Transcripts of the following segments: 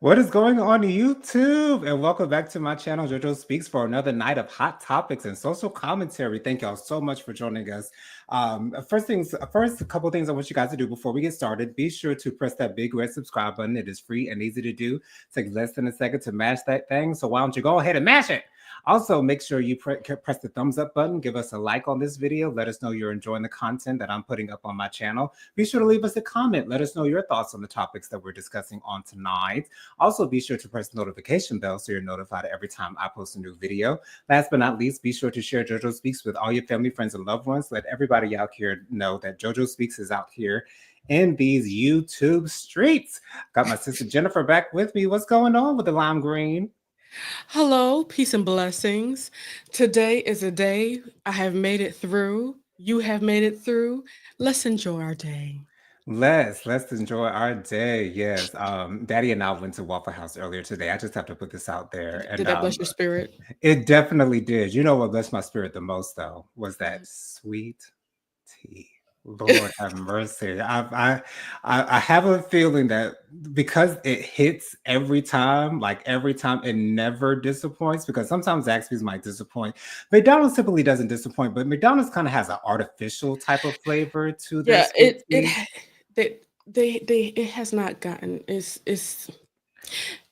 What is going on YouTube? And welcome back to my channel, JoJo Speaks, for another night of hot topics and social commentary. Thank y'all so much for joining us. First, a couple things I want you guys to do before we get started. Be sure to press that big red subscribe button. It is free and easy to do. Takes less than a second to mash that thing. So why don't you go ahead and mash it? Also, make sure you press the thumbs up button. Give us a like on this video. Let us know you're enjoying the content that I'm putting up on my channel. Be sure to leave us a comment. Let us know your thoughts on the topics that we're discussing on tonight. Also, be sure to press the notification bell so you're notified every time I post a new video. Last but not least, be sure to share JoJo Speaks with all your family, friends, and loved ones. Let everybody out here know that JoJo Speaks is out here in these YouTube streets. Got my sister Jennifer back with me. What's going on with the lime green? Hello, peace and blessings. Today is a day I have made it through. You have made it through. Let's enjoy our day. Let's enjoy our day. Yes. Daddy and I went to Waffle House earlier today. I just have to put this out there. Did And that bless your spirit? it definitely did. You know what blessed my spirit the most though was that Mhm. sweet tea. Lord have mercy. I have a feeling that because it hits every time, like every time, it never disappoints. Because sometimes Zaxby's might disappoint. McDonald's typically doesn't disappoint, but McDonald's kind of has an artificial type of flavor to their Yeah, sweet tea. it has not gotten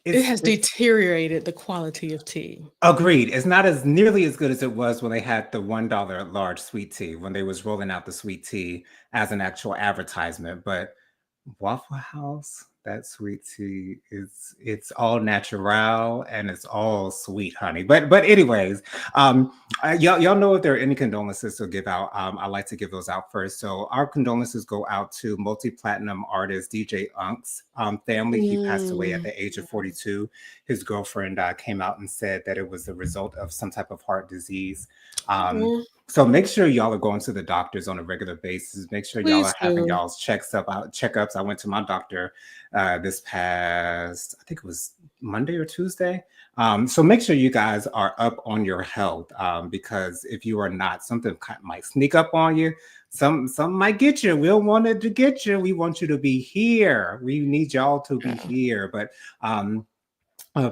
it It's has deteriorated the quality of tea. agreed. It's not as nearly as good as it was when they had the $1 large sweet tea, when they was rolling out the sweet tea as an actual advertisement. But Waffle House, that sweet tea is it's all natural and it's all sweet, honey. But anyways, y'all know if there are any condolences to give out. I like to give those out first. So our condolences go out to multi-platinum artist DJ Unk's family. He passed away at Mm. the age of 42. His girlfriend came out and said that it was the result of some type of heart disease. Um, Oh, so make sure y'all are going to the doctors on a regular basis. Make sure y'all please are having do. y'all's checkups. I went to my doctor this past, I think it was Monday or Tuesday. So make sure you guys are up on your health because if you are not, something might sneak up on you. Some might get you. We don't want it to get you. We want you to be here. We need y'all to be Yeah. here. But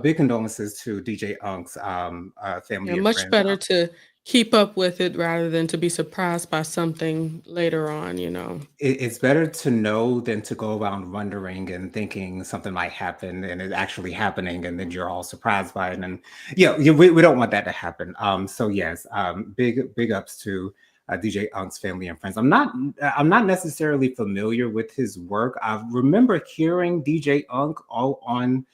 big condolences to DJ Unk's Yeah, family and much friends. better to keep up with it rather than to be surprised by something later on. It's better to know than to go around wondering and thinking something might happen and it actually happening and then you're all surprised by it. And we don't want that to happen. So yes, big ups to DJ Unk's family and friends. I'm not necessarily familiar with his work. I remember hearing DJ Unk all on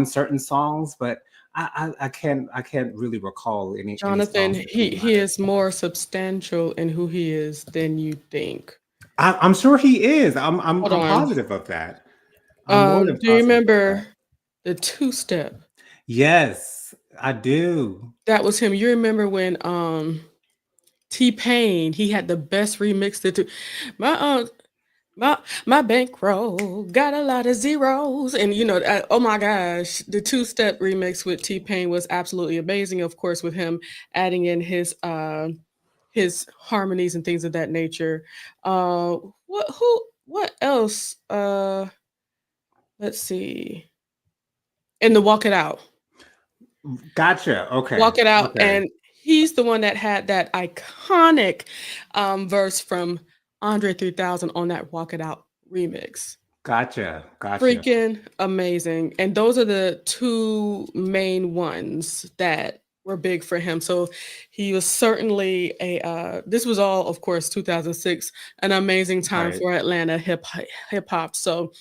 certain songs, but I can't really recall any Jonathan, songs that he he might he have. is more substantial in who he is than you think. I'm sure he is. Hold I'm on. positive of that. I'm more than Do you positive of that. remember the two-step? Yes, I do. That was him. You remember when T-Pain, he had the best remix to do. My my bankroll got a lot of zeros, and oh my gosh, the two-step remix with T-Pain was absolutely amazing. Of course, with him adding in his harmonies and things of that nature. What else? Let's see. And the Walk It Out. Gotcha. Okay. Walk It Out. Okay. And he's the one that had that iconic verse from Andre 3000 on that Walk It Out remix. Gotcha. Gotcha. Freaking amazing. And those are the two main ones that were big for him. So he was certainly this was all, of course, 2006, an amazing time Right. for Atlanta hip hop. So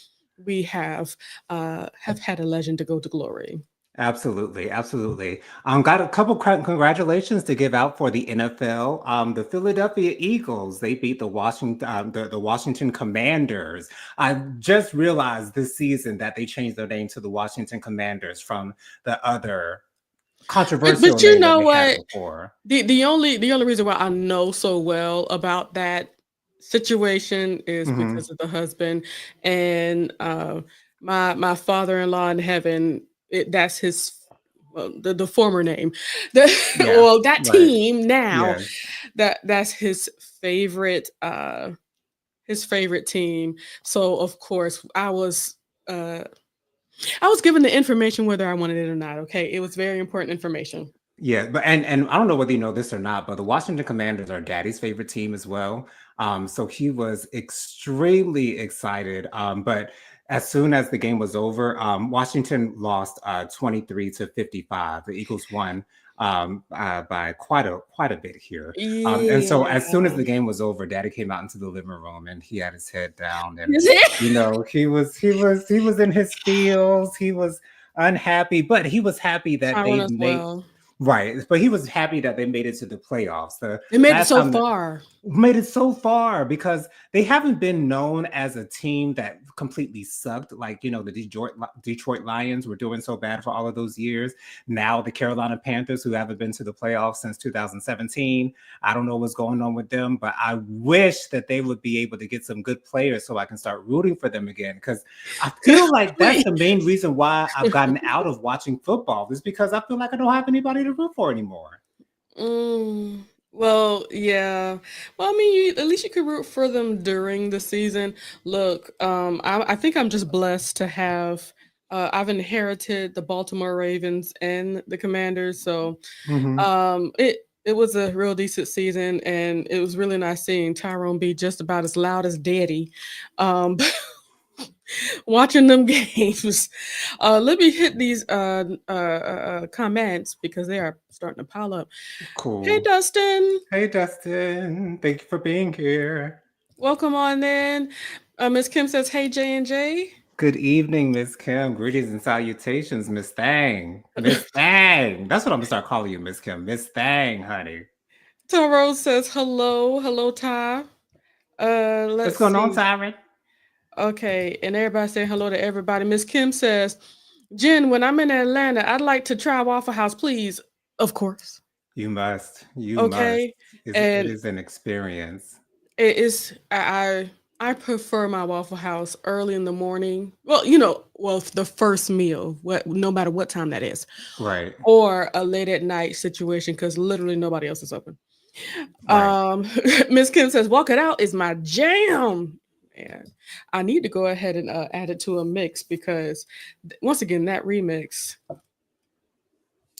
we have had a legend to go to glory. Absolutely, absolutely. Got a couple congratulations to give out for the NFL. The Philadelphia Eagles, they beat the Washington Commanders. I just realized this season that they changed their name to the Washington Commanders from the other controversial But you name that know they had what? before. The only reason why I know so well about that situation is Hmm. because of the husband and my father-in-law in heaven. That's his the former name. The Yeah, well, that right. team now, Yes. that's his favorite team. So of course I was uh I was given the information whether I wanted it or not. Okay, it was very important information. Yeah, but and I don't know whether you know this or not, but the Washington Commanders are Daddy's favorite team as well. So he was extremely excited. But as soon as the game was over, Washington lost 23-55. The Eagles won by quite a bit here. And so Yeah. as soon as the game was over, Daddy came out into the living room and he had his head down, and Is it? he was in his feels. He was unhappy, but he was happy that Tyrone they as made. well. Right, but he was happy that they made it to the playoffs. The They made it last so time that far. made it so far because they haven't been known as a team that completely sucked. Like, the Detroit Lions were doing so bad for all of those years. Now the Carolina Panthers, who haven't been to the playoffs since 2017, I don't know what's going on with them, but I wish that they would be able to get some good players so I can start rooting for them again. Because I feel like that's Wait. the main reason why I've gotten out of watching football, is because I feel like I don't have anybody to root for anymore. Well, yeah. Well, I mean, at least you could root for them during the season. Look, I think I'm just blessed to have. I've inherited the Baltimore Ravens and the Commanders, so Mhm. it was a real decent season, and it was really nice seeing Tyrone be just about as loud as Daddy. Um, watching them games. Let me hit these comments because they are starting to pile up. Hey, Cool. Dustin, Hey, Dustin. Thank you for being here. welcome on in. Miss Kim says, "Hey, J and J." Good evening, Miss Kim. Greetings and salutations, Miss Thang. Miss Thang. That's what I'm gonna start calling you, Miss Kim. Miss Thang, honey. Taro says, "Hello, hello, Ty." What's Let's going on, see. Tyron? Okay, and everybody saying hello to everybody. Miss Kim says, "Jen, when I'm in Atlanta, I'd like to try Waffle House, please." Of course. You must. You must. Okay, It and is an experience. it is I prefer my Waffle House early in the morning. Well, the first meal, no matter what time that is, Right. or a late at night situation because literally nobody else is open. Right. Miss Kim says, "Walk It Out is my jam." And I need to go ahead and add it to a mix because once again, that remix,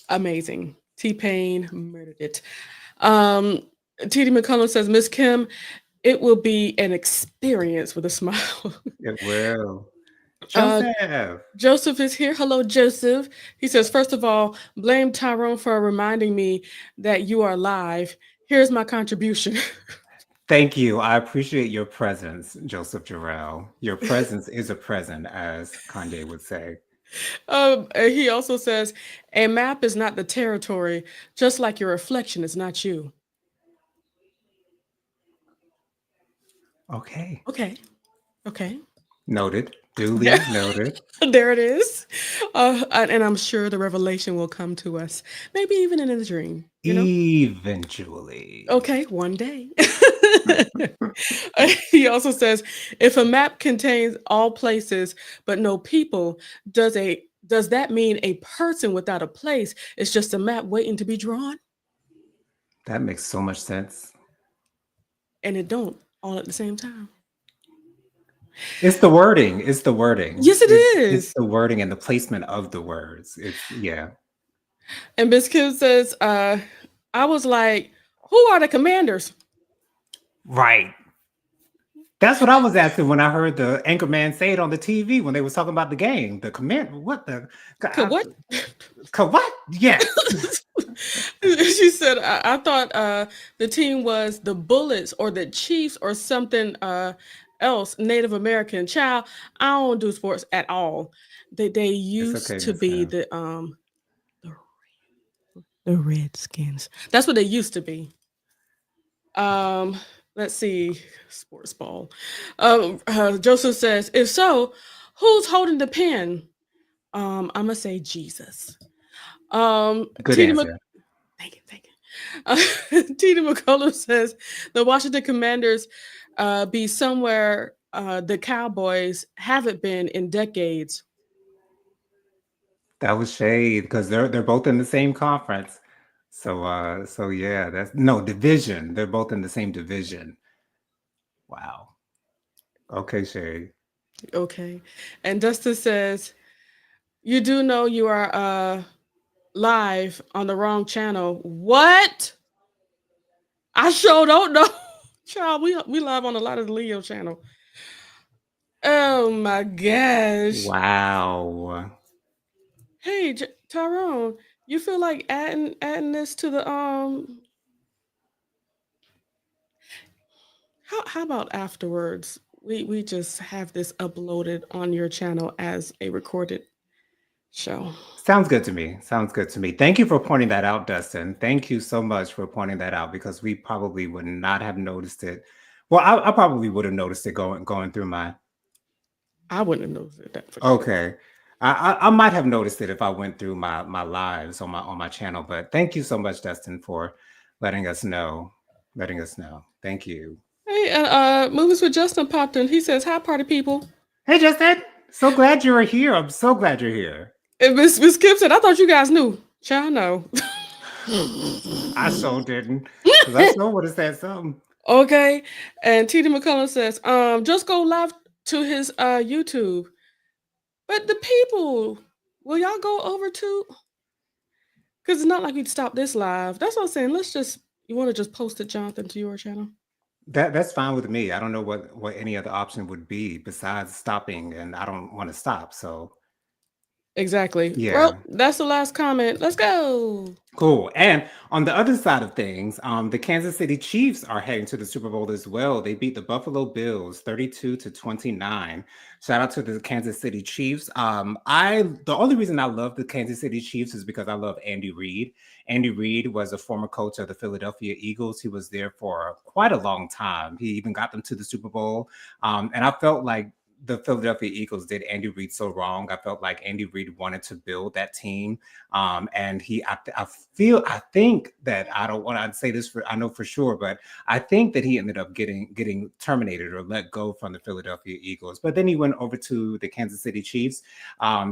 amazing. T Pain murdered it. Um, TD McCullum says, "Miss Kim, it will be an experience with a smile." It will. uh, Joseph. Joseph is here. Hello, Joseph. He says, "First of all, blame Tyrone for reminding me that you are live. Here's my contribution." Thank you. I appreciate your presence, Joseph Jarrell. Your presence is a present, as Kanye would say. He also says, "A map is not the territory, just like your reflection is not you." Okay. Okay. Okay. Noted. Duly noted. There it is. And I'm sure the revelation will come to us, maybe even in a dream, you know? Eventually. Okay, one day. He also says, "If a map contains all places but no people, does that mean a person without a place is just a map waiting to be drawn?" That makes so much sense. And it don't all at the same time. It's the wording. It's the wording. Yes, it It's is. the wording and the placement of the words. It's yeah. And Miss Kim says, "I was like, who are the commanders?" Right. That's what I was asking when I heard the anchor man say it on the TV when they was talking about the game. The command, what the, What? what? Yes. She said, "I thought the team was the Bullets or the Chiefs or something else, Native American." Child, I don't do sports at all. They It's used okay, to Miss be Kim. the, the Redskins. That's what they used to be. Um, let's see, sports ball. Joseph says, "If so, who's holding the pen?" I'm gonna say Jesus. Good TD answer. Thank you, thank you. Tina McCullum says the Washington Commanders be somewhere the Cowboys haven't been in decades. That was shade because they're both in the same conference. So yeah, that's no division. They're both in the same division. Wow. Okay, Shay. Okay. And Dustin says, You do know you are live on the wrong channel. What? I sure don't know. Child, we live on a lot of the Leo channel. Oh my gosh. Wow. Hey, Tyrone, you feel like adding this to the how about afterwards? We just have this uploaded on your channel as a recorded show. Sounds good to me. Sounds good to me. Thank you for pointing that out, Dustin. Thank you so much for pointing that out because we probably would not have noticed it. Well, I probably would have noticed it going through my. I wouldn't have noticed that for sure. Okay, I might have noticed it if I went through my lives on my channel. But thank you so much, Dustin, for letting us know. Letting us know. Thank you. Hey, Movies with Justin popped in. He says, "Hi, party people." Hey, Justin. So glad you're here. I'm so glad you're here. And Miss Kim said, "I thought you guys knew." Child, no. I so didn't, because I so would have said something. Okay. And TD McCullough says, just go live to his YouTube. But the people, will y'all go over to? Because it's not like we'd stop this live. That's what I'm saying. You want to just post it, Jonathan, to your channel? That's fine with me. I don't know what any other option would be besides stopping, and I don't want to stop. So Exactly. Well, yeah. that's the last comment. Let's go. Cool. And on the other side of things, the Kansas City Chiefs are heading to the Super Bowl as well. They beat the Buffalo Bills 32-29. Shout out to the Kansas City Chiefs. The only reason I love the Kansas City Chiefs is because I love Andy Reid. Andy Reid was a former coach of the Philadelphia Eagles. He was there for quite a long time. He even got them to the Super Bowl. And I felt like the Philadelphia Eagles did Andy Reid so wrong. I felt like Andy Reid wanted to build that team. And I think that I don't want to say this I know for sure, but I think that he ended up getting terminated or let go from the Philadelphia Eagles. But then he went over to the Kansas City Chiefs.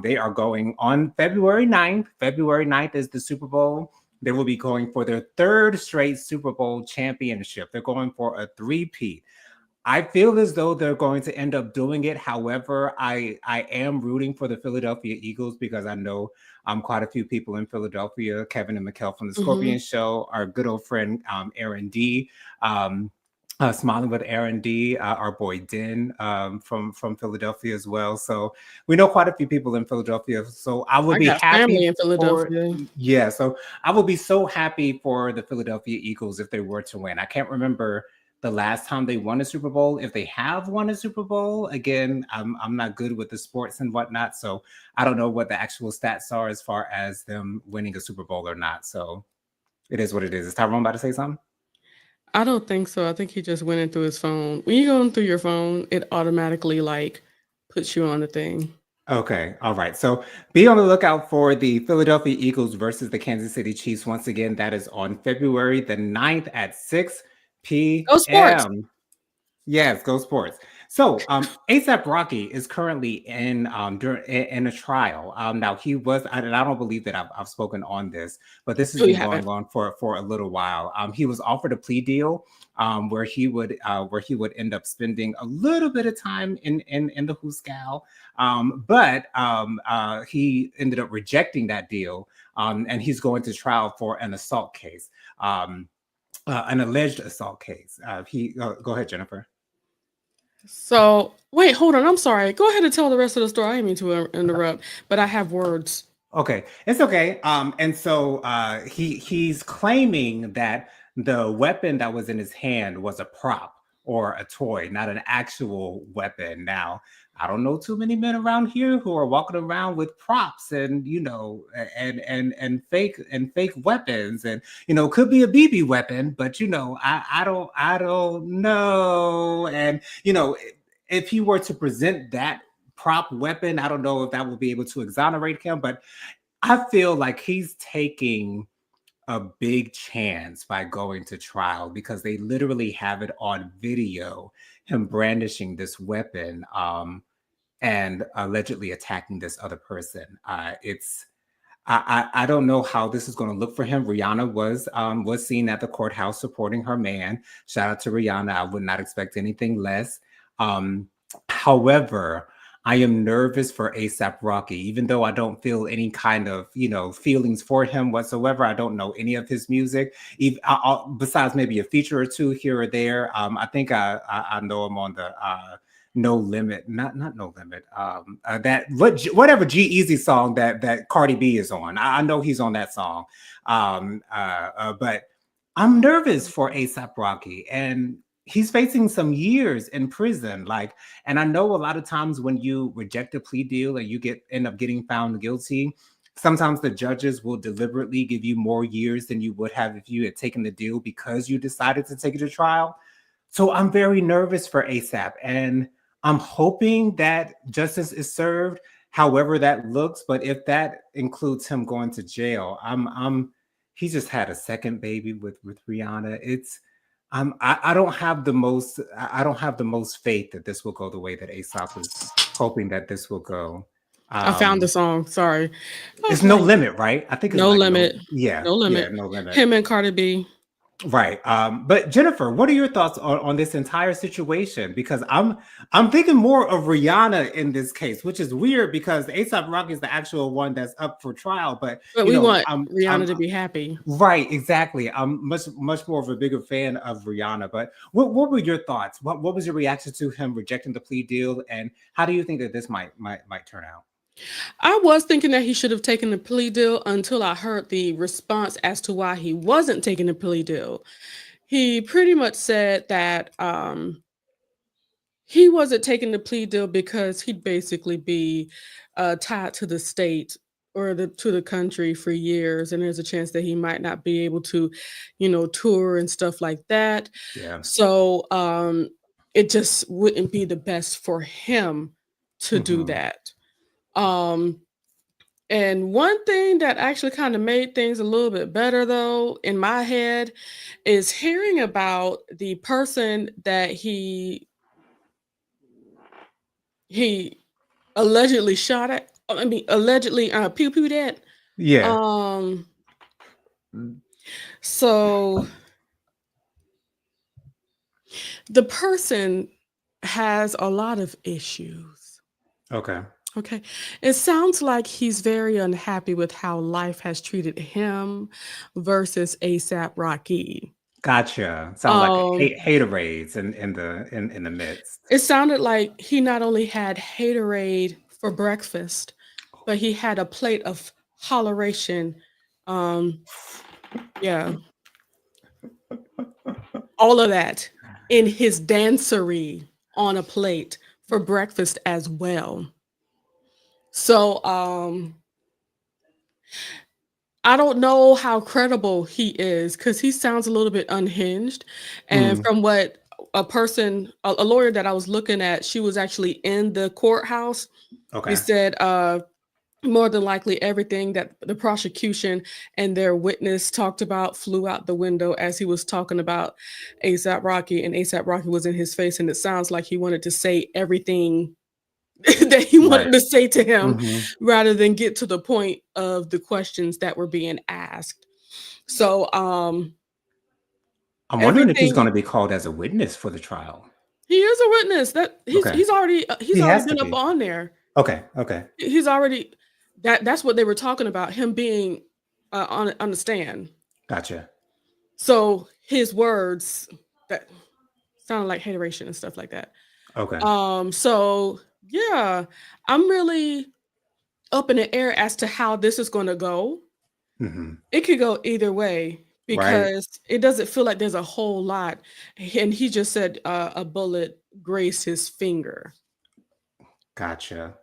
They are going on February 9th. February 9th is the Super Bowl. They will be going for their third straight Super Bowl championship. They're going for a three-peat. I feel as though they're going to end up doing it. However, I am rooting for the Philadelphia Eagles because I know quite a few people in Philadelphia. Kevin and Mikkel from the Mm-hmm. Scorpion Show, our good old friend Aaron D. Smiling with Aaron D, our boy Den from Philadelphia as well. So we know quite a few people in Philadelphia. So I would I be got family happy in for Philadelphia. yeah. So I would be so happy for the Philadelphia Eagles if they were to win. I can't remember the last time they won a Super Bowl. If they have won a Super Bowl, again, I'm not good with the sports and whatnot, so I don't know what the actual stats are as far as them winning a Super Bowl or not. So it is what it is. Is Tyrone about to say something? I don't think so. I think he just went in through his phone. When you go in through your phone, it automatically like puts you on the thing. Okay. All right. So be on the lookout for the Philadelphia Eagles versus the Kansas City Chiefs. Once again, that is on February the 9th at 6 Go sports. p.m. Yes, go sports. So, ASAP Rocky is currently in a trial. Now he was, and I don't believe that I've spoken on this, but this has Oh, you been haven't. going on for a little while. He was offered a plea deal, where he would end up spending a little bit of time in the Hooskow, but he ended up rejecting that deal, and he's going to trial for an assault case. An alleged assault case. Go ahead, Jennifer. So wait, hold on. I'm sorry. Go ahead and tell the rest of the story. I didn't mean to interrupt, but I have words. Okay, it's okay. And so he's claiming that the weapon that was in his hand was a prop or a toy, not an actual weapon. Now, I don't know too many men around here who are walking around with props and and fake weapons, and could be a BB weapon, but I don't know. And if he were to present that prop weapon, I don't know if that will be able to exonerate him, but I feel like he's taking a big chance by going to trial because they literally have it on video, him brandishing this weapon, and allegedly attacking this other person. I don't know how this is going to look for him. Rihanna was seen at the courthouse supporting her man. Shout out to Rihanna. I would not expect anything less. However, I am nervous for ASAP Rocky, even though I don't feel any kind of, feelings for him whatsoever. I don't know any of his music, even, besides maybe a feature or two here or there. I think I know him on the No Limit, not No Limit. Whatever G Easy song that Cardi B is on. I know he's on that song. But I'm nervous for ASAP Rocky, and he's facing some years in prison. Like, and I know a lot of times when you reject a plea deal and you end up getting found guilty, sometimes the judges will deliberately give you more years than you would have if you had taken the deal because you decided to take it to trial. So I'm very nervous for ASAP, and I'm hoping that justice is served, however that looks. But if that includes him going to jail, I'm he just had a second baby with Rihanna. I don't have the most I don't have the most faith that this will go the way that ASAP is hoping that this will go. I found the Um, song. Sorry. I it's was No like, Limit, right? I think it's No like no, Limit. yeah, No yeah, Limit. No Limit. Him and Cardi B. Right. But Jennifer, what are your thoughts on this entire situation? Because I'm thinking more of Rihanna in this case, which is weird because ASAP Rocky is the actual one that's up for trial. But But you we know, want Rihanna to be happy. right, exactly. I'm much more of a bigger fan of Rihanna. But what were your thoughts? What was your reaction to him rejecting the plea deal, and how do you think that this might turn out? I was thinking that he should have taken the plea deal until I heard the response as to why he wasn't taking the plea deal. He pretty much said that he wasn't taking the plea deal because he'd basically be tied to the state or to the country for years, and there's a chance that he might not be able to, tour and stuff like that. Yeah. So it just wouldn't be the best for him to do Hmm. that. Um, and one thing that actually kind of made things a little bit better, though, in my head, is hearing about the person that he allegedly shot at. I mean, allegedly pew pewed at. Yeah. Um, so the person has a lot of issues. Okay. Okay. It sounds like he's very unhappy with how life has treated him versus ASAP Rocky. Gotcha. Sound like Um, haterades in the midst. it sounded like he not only had haterade for breakfast, but he had a plate of holleration. Um, yeah, all of that in his dancery on a plate for breakfast as well. So I don't know how credible he is because he sounds a little bit unhinged. And Mm, from what a lawyer that I was looking at, she was actually in the courthouse. He okay. said, more than likely everything that the prosecution and their witness talked about flew out the window as he was talking about ASAP Rocky, and ASAP Rocky was in his face, and it sounds like he wanted to say everything that he Right. wanted to say to him Mhm. rather than get to the point of the questions that were being asked. So I'm wondering if he's everything gonna be called as a witness for the trial. he is a witness that Okay. he's He already has to been up be. on there. Okay, okay. He's already that's what they were talking about, him being on the stand. Gotcha. So his words that sounded like hateration and stuff like that. Okay. So yeah, I'm really up in the air as to how this is going to go. Mhm. It could go either way Right. because it doesn't feel like there's a whole lot. And he just said a bullet grazed his finger. Gotcha.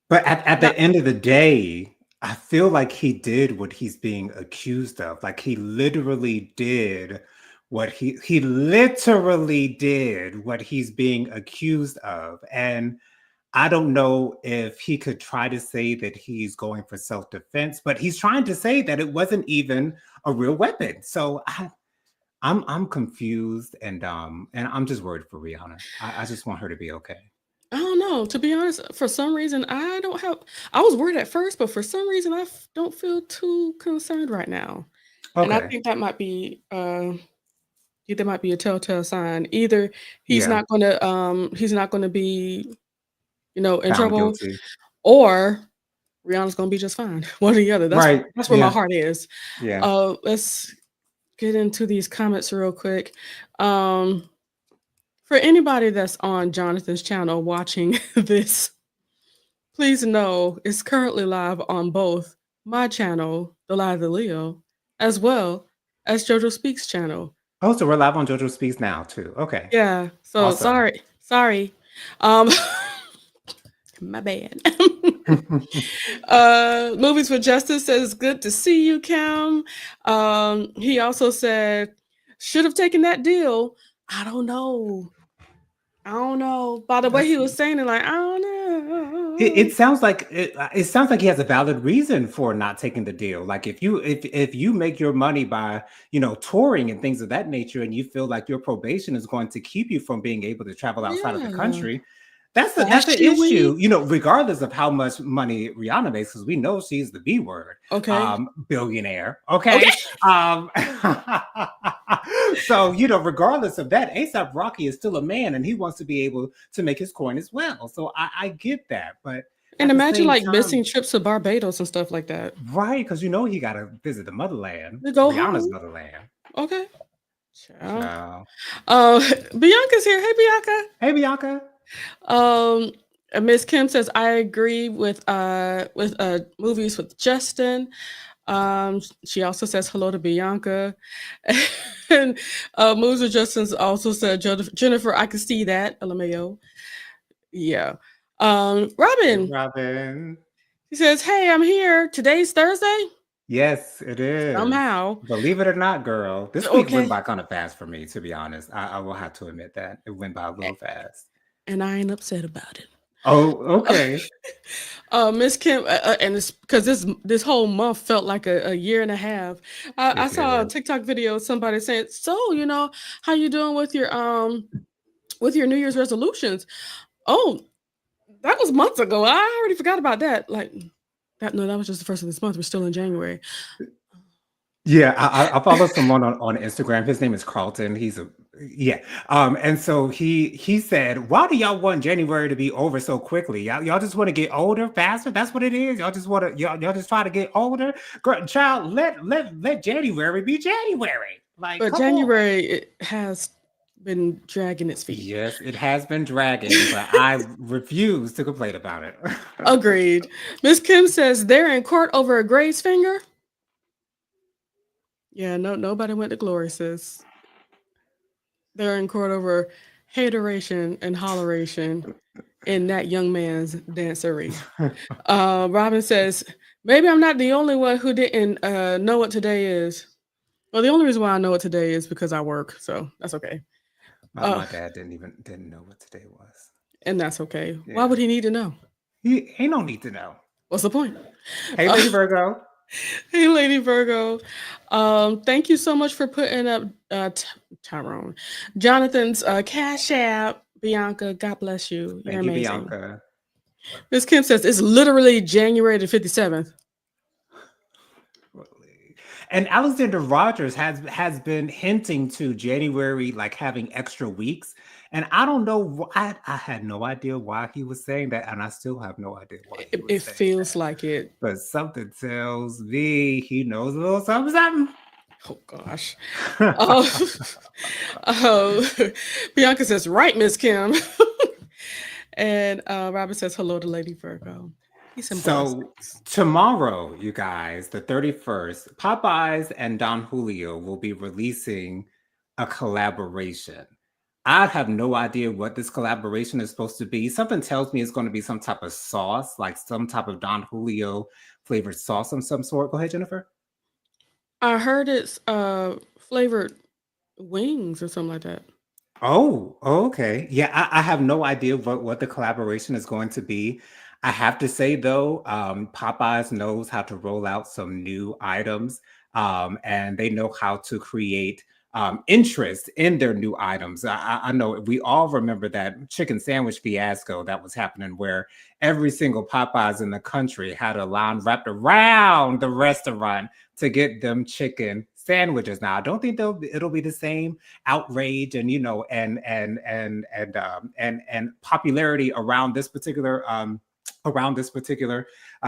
But at That the end of the day, I feel like he did what he's being accused of. Like, he literally did he literally did what he's being accused of, and I don't know if he could try to say that he's going for self-defense, but he's trying to say that it wasn't even a real weapon. So I'm confused, and I'm just worried for Rihanna. I just want her to be okay. I don't know. To be honest, for some reason, I don't have. I was worried at first, but for some reason, don't feel too concerned right now. And I Okay. think that might be there might be a telltale sign. Either Yeah. he's not going to be in Found trouble, guilty. or Rihanna's gonna be just fine. One or the other. That's Right. that's where my Yeah. heart is. Yeah. Let's get into these comments real quick. Um, for anybody that's on Jonathan's channel watching this, please know it's currently live on both my channel, The Lie of the Leo, as well as JoJo Speaks channel. Oh, so we're live on JoJo Speaks now too. Okay. Yeah. So Awesome. sorry. Um, my bad. Movies for Justice says good to see you, Kim. He also said should have taken that deal. I don't know. By the way That's he was saying it, like I don't know. it sounds like it sounds like he has a valid reason for not taking the deal. Like if you make your money by, touring and things of that nature, and you feel like your probation is going to keep you from being able to travel outside of the Yeah. country, that's an Fashion issue, week. regardless of how much money Rihanna makes, because we know she's the B word, Okay. billionaire. Okay. Okay. So, regardless of that, ASAP Rocky is still a man and he wants to be able to make his coin as well. So I get that. But And at the imagine same like time, missing trips to Barbados and stuff like that. right, because he got to visit the motherland, To go Rihanna's home. motherland. Okay. Ciao. So, Bianca's here. Hey Bianca. hey, Bianca. Miss Kim says I agree with movies with Justin. She also says hello to Bianca. And Moves with Justin also said Jennifer, I can see that. LMAO. Yeah. Hey, Robin. Robin. He says, hey, I'm here. Today's Thursday? Yes, it is. Somehow. Believe it or not, girl. This week went by kind of fast for me, to be honest. I will have to admit that. It went by a little fast. And I ain't upset about it. Oh, okay. Miss Kim, and it's because this whole month felt like a year and a half. I saw a TikTok video of somebody saying, "So, how you doing with your New Year's resolutions?" Oh, that was months ago. I already forgot about that. Like that. No, that was just the first of this month. We're still in January. Yeah, I follow someone on Instagram. His name is Carlton. And so he said, "Why do y'all want January to be over so quickly? Y'all just want to get older faster? That's what it is. Y'all just want to y'all just try to get older. Girl, child, let January be January. Like, But come on." January it has been dragging its feet. Yes, it has been dragging, but I refuse to complain about it. Agreed. Miss Kim says they're in court over a Gray's finger. Yeah, nobody went to glory, sis. They're in court over hateration and holleration in that young man's dancery. Robin says, maybe I'm not the only one who didn't know what today is. Well, the only reason why I know what today is because I work, so that's okay. My dad didn't know what today was. And that's okay. Yeah. Why would he need to know? He ain't no need to know. What's the point? Hey, Lady Virgo. Hey, Lady Virgo. Thank you so much for putting up Tyrone. Jonathan's Cash App. Bianca, God bless you. You're Thank you, amazing. Bianca. Miss Kim says it's literally January the 57th. And Alexander Rogers has been hinting to January like having extra weeks. And I don't know. I had no idea why he was saying that, and I still have no idea why. It feels like it, but something tells me he knows a little something. Oh gosh. Bianca says, "Right, Miss Kim." And Robert says, "Hello to Lady Virgo." So tomorrow, you guys, the 31st, Popeyes and Don Julio will be releasing a collaboration. I have no idea what this collaboration is supposed to be. Something tells me it's going to be some type of sauce, like some type of Don Julio flavored sauce of some sort. Go ahead, Jennifer. I heard it's flavored wings or something like that. Oh, okay. Yeah, I have no idea what the collaboration is going to be. I have to say, though, Popeyes knows how to roll out some new items, and they know how to create interest in their new items. I know we all remember that chicken sandwich fiasco that was happening where every single Popeyes in the country had a line wrapped around the restaurant to get them chicken sandwiches. Now, I don't think it'll be the same outrage and and popularity around this particular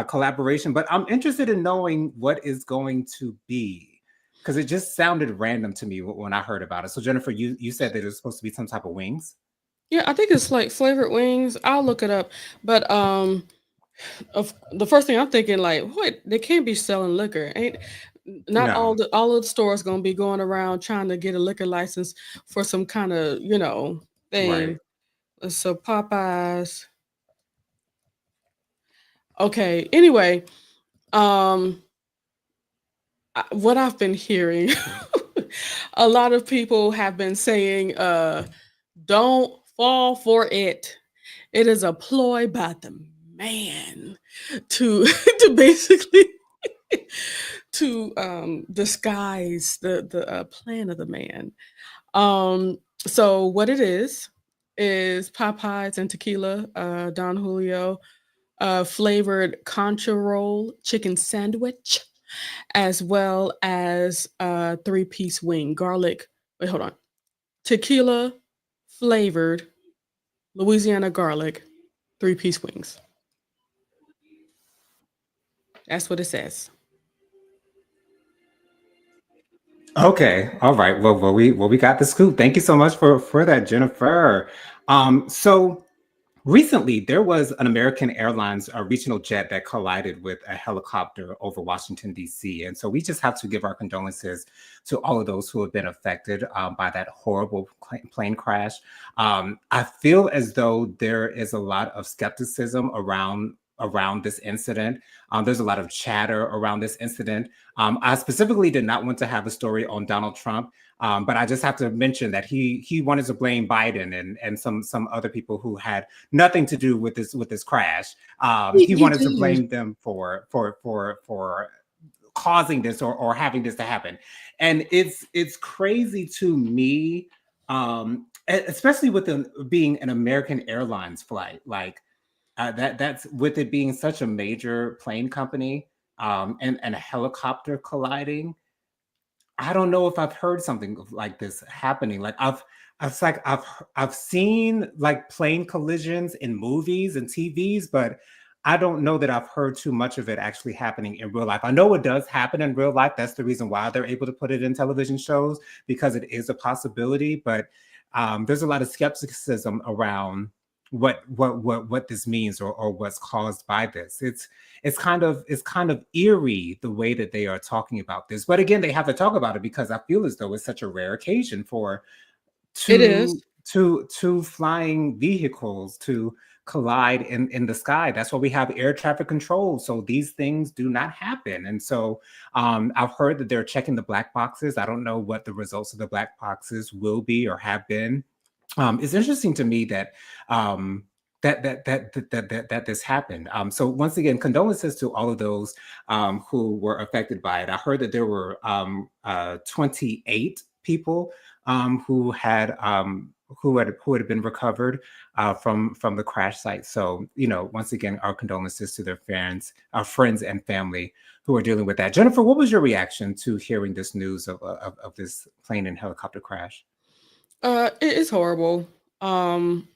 collaboration. But I'm interested in knowing what is going to be, because it just sounded random to me when I heard about it. So Jennifer, you said that it's supposed to be some type of wings. Yeah, I think it's like flavored wings. I'll look it up. But of the first thing I'm thinking, like, what? They can't be selling liquor. Ain't not No, all of the stores gonna be going around trying to get a liquor license for some kind of, right. thing. So Popeyes. Okay. Anyway, um, what I've been hearing, a lot of people have been saying, don't fall for it. It is a ploy by the man to to basically to disguise the plan of the man. So what it is Popeyes and tequila, Don Julio, flavored concha roll chicken sandwich, as well as a 3-piece wing, garlic. Wait, hold on. Tequila flavored Louisiana garlic, 3-piece wings. That's what it says. Okay. All right. We got the scoop. Thank you so much for that, Jennifer. So recently, there was an American Airlines regional jet that collided with a helicopter over Washington, D.C. And so we just have to give our condolences to all of those who have been affected by that horrible plane crash. I feel as though there is a lot of skepticism around this incident. There's a lot of chatter around this incident. I specifically did not want to have a story on Donald Trump, but I just have to mention that he wanted to blame Biden and some other people who had nothing to do with this crash. He He wanted to did. blame them for causing this or having this to happen, and it's crazy to me, especially with them being an American Airlines flight, like that's with it being such a major plane company, and a helicopter colliding. I don't know if I've heard something like this happening. Like I've like I've seen like plane collisions in movies and TVs, but I don't know that I've heard too much of it actually happening in real life. I know it does happen in real life. That's the reason why they're able to put it in television shows, because it is a possibility. But there's a lot of skepticism around what this means, or what's caused by this. It's kind of eerie the way that they are talking about this. But again, they have to talk about it because I feel as though it's such a rare occasion for It is. two flying vehicles to collide in the sky. That's why we have air traffic control, so these things do not happen. And so I've heard that they're checking the black boxes. I don't know what the results of the black boxes will be or have been. It's interesting to me that that this happened. So once again, condolences to all of those who were affected by it. I heard that there were 28 people who had been recovered from the crash site. So once again, our condolences to their friends, our friends and family who are dealing with that. Jennifer, what was your reaction to hearing this news of this plane and helicopter crash? It is horrible. Um,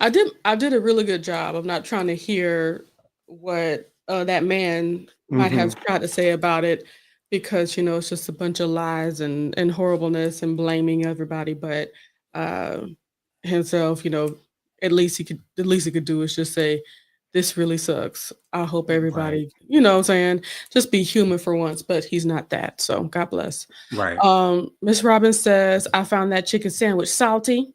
I did a really good job of not trying to hear what that man might have Hmm. tried to say about it, because it's just a bunch of lies and horribleness and blaming everybody. But uh, himself, at least he could do is just say, "This really sucks. I hope Right, everybody," what I'm saying, just be human for once. But he's not that. So God bless. right. Miss Robbins says, "I found that chicken sandwich salty."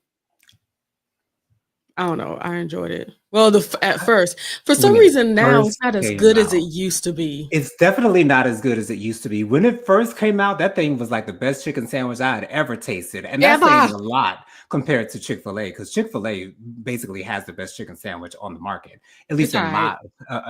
I don't know, I enjoyed it. Well, at first. For some When it reason now, it's first not as came good as it out. used to be. It's definitely not as good as it used to be. When it first came out, that thing was like the best chicken sandwich I had ever tasted. And that's saying Ever! a lot compared to Chick-fil-A, because Chick-fil-A basically has the best chicken sandwich on the market, at It's least alright.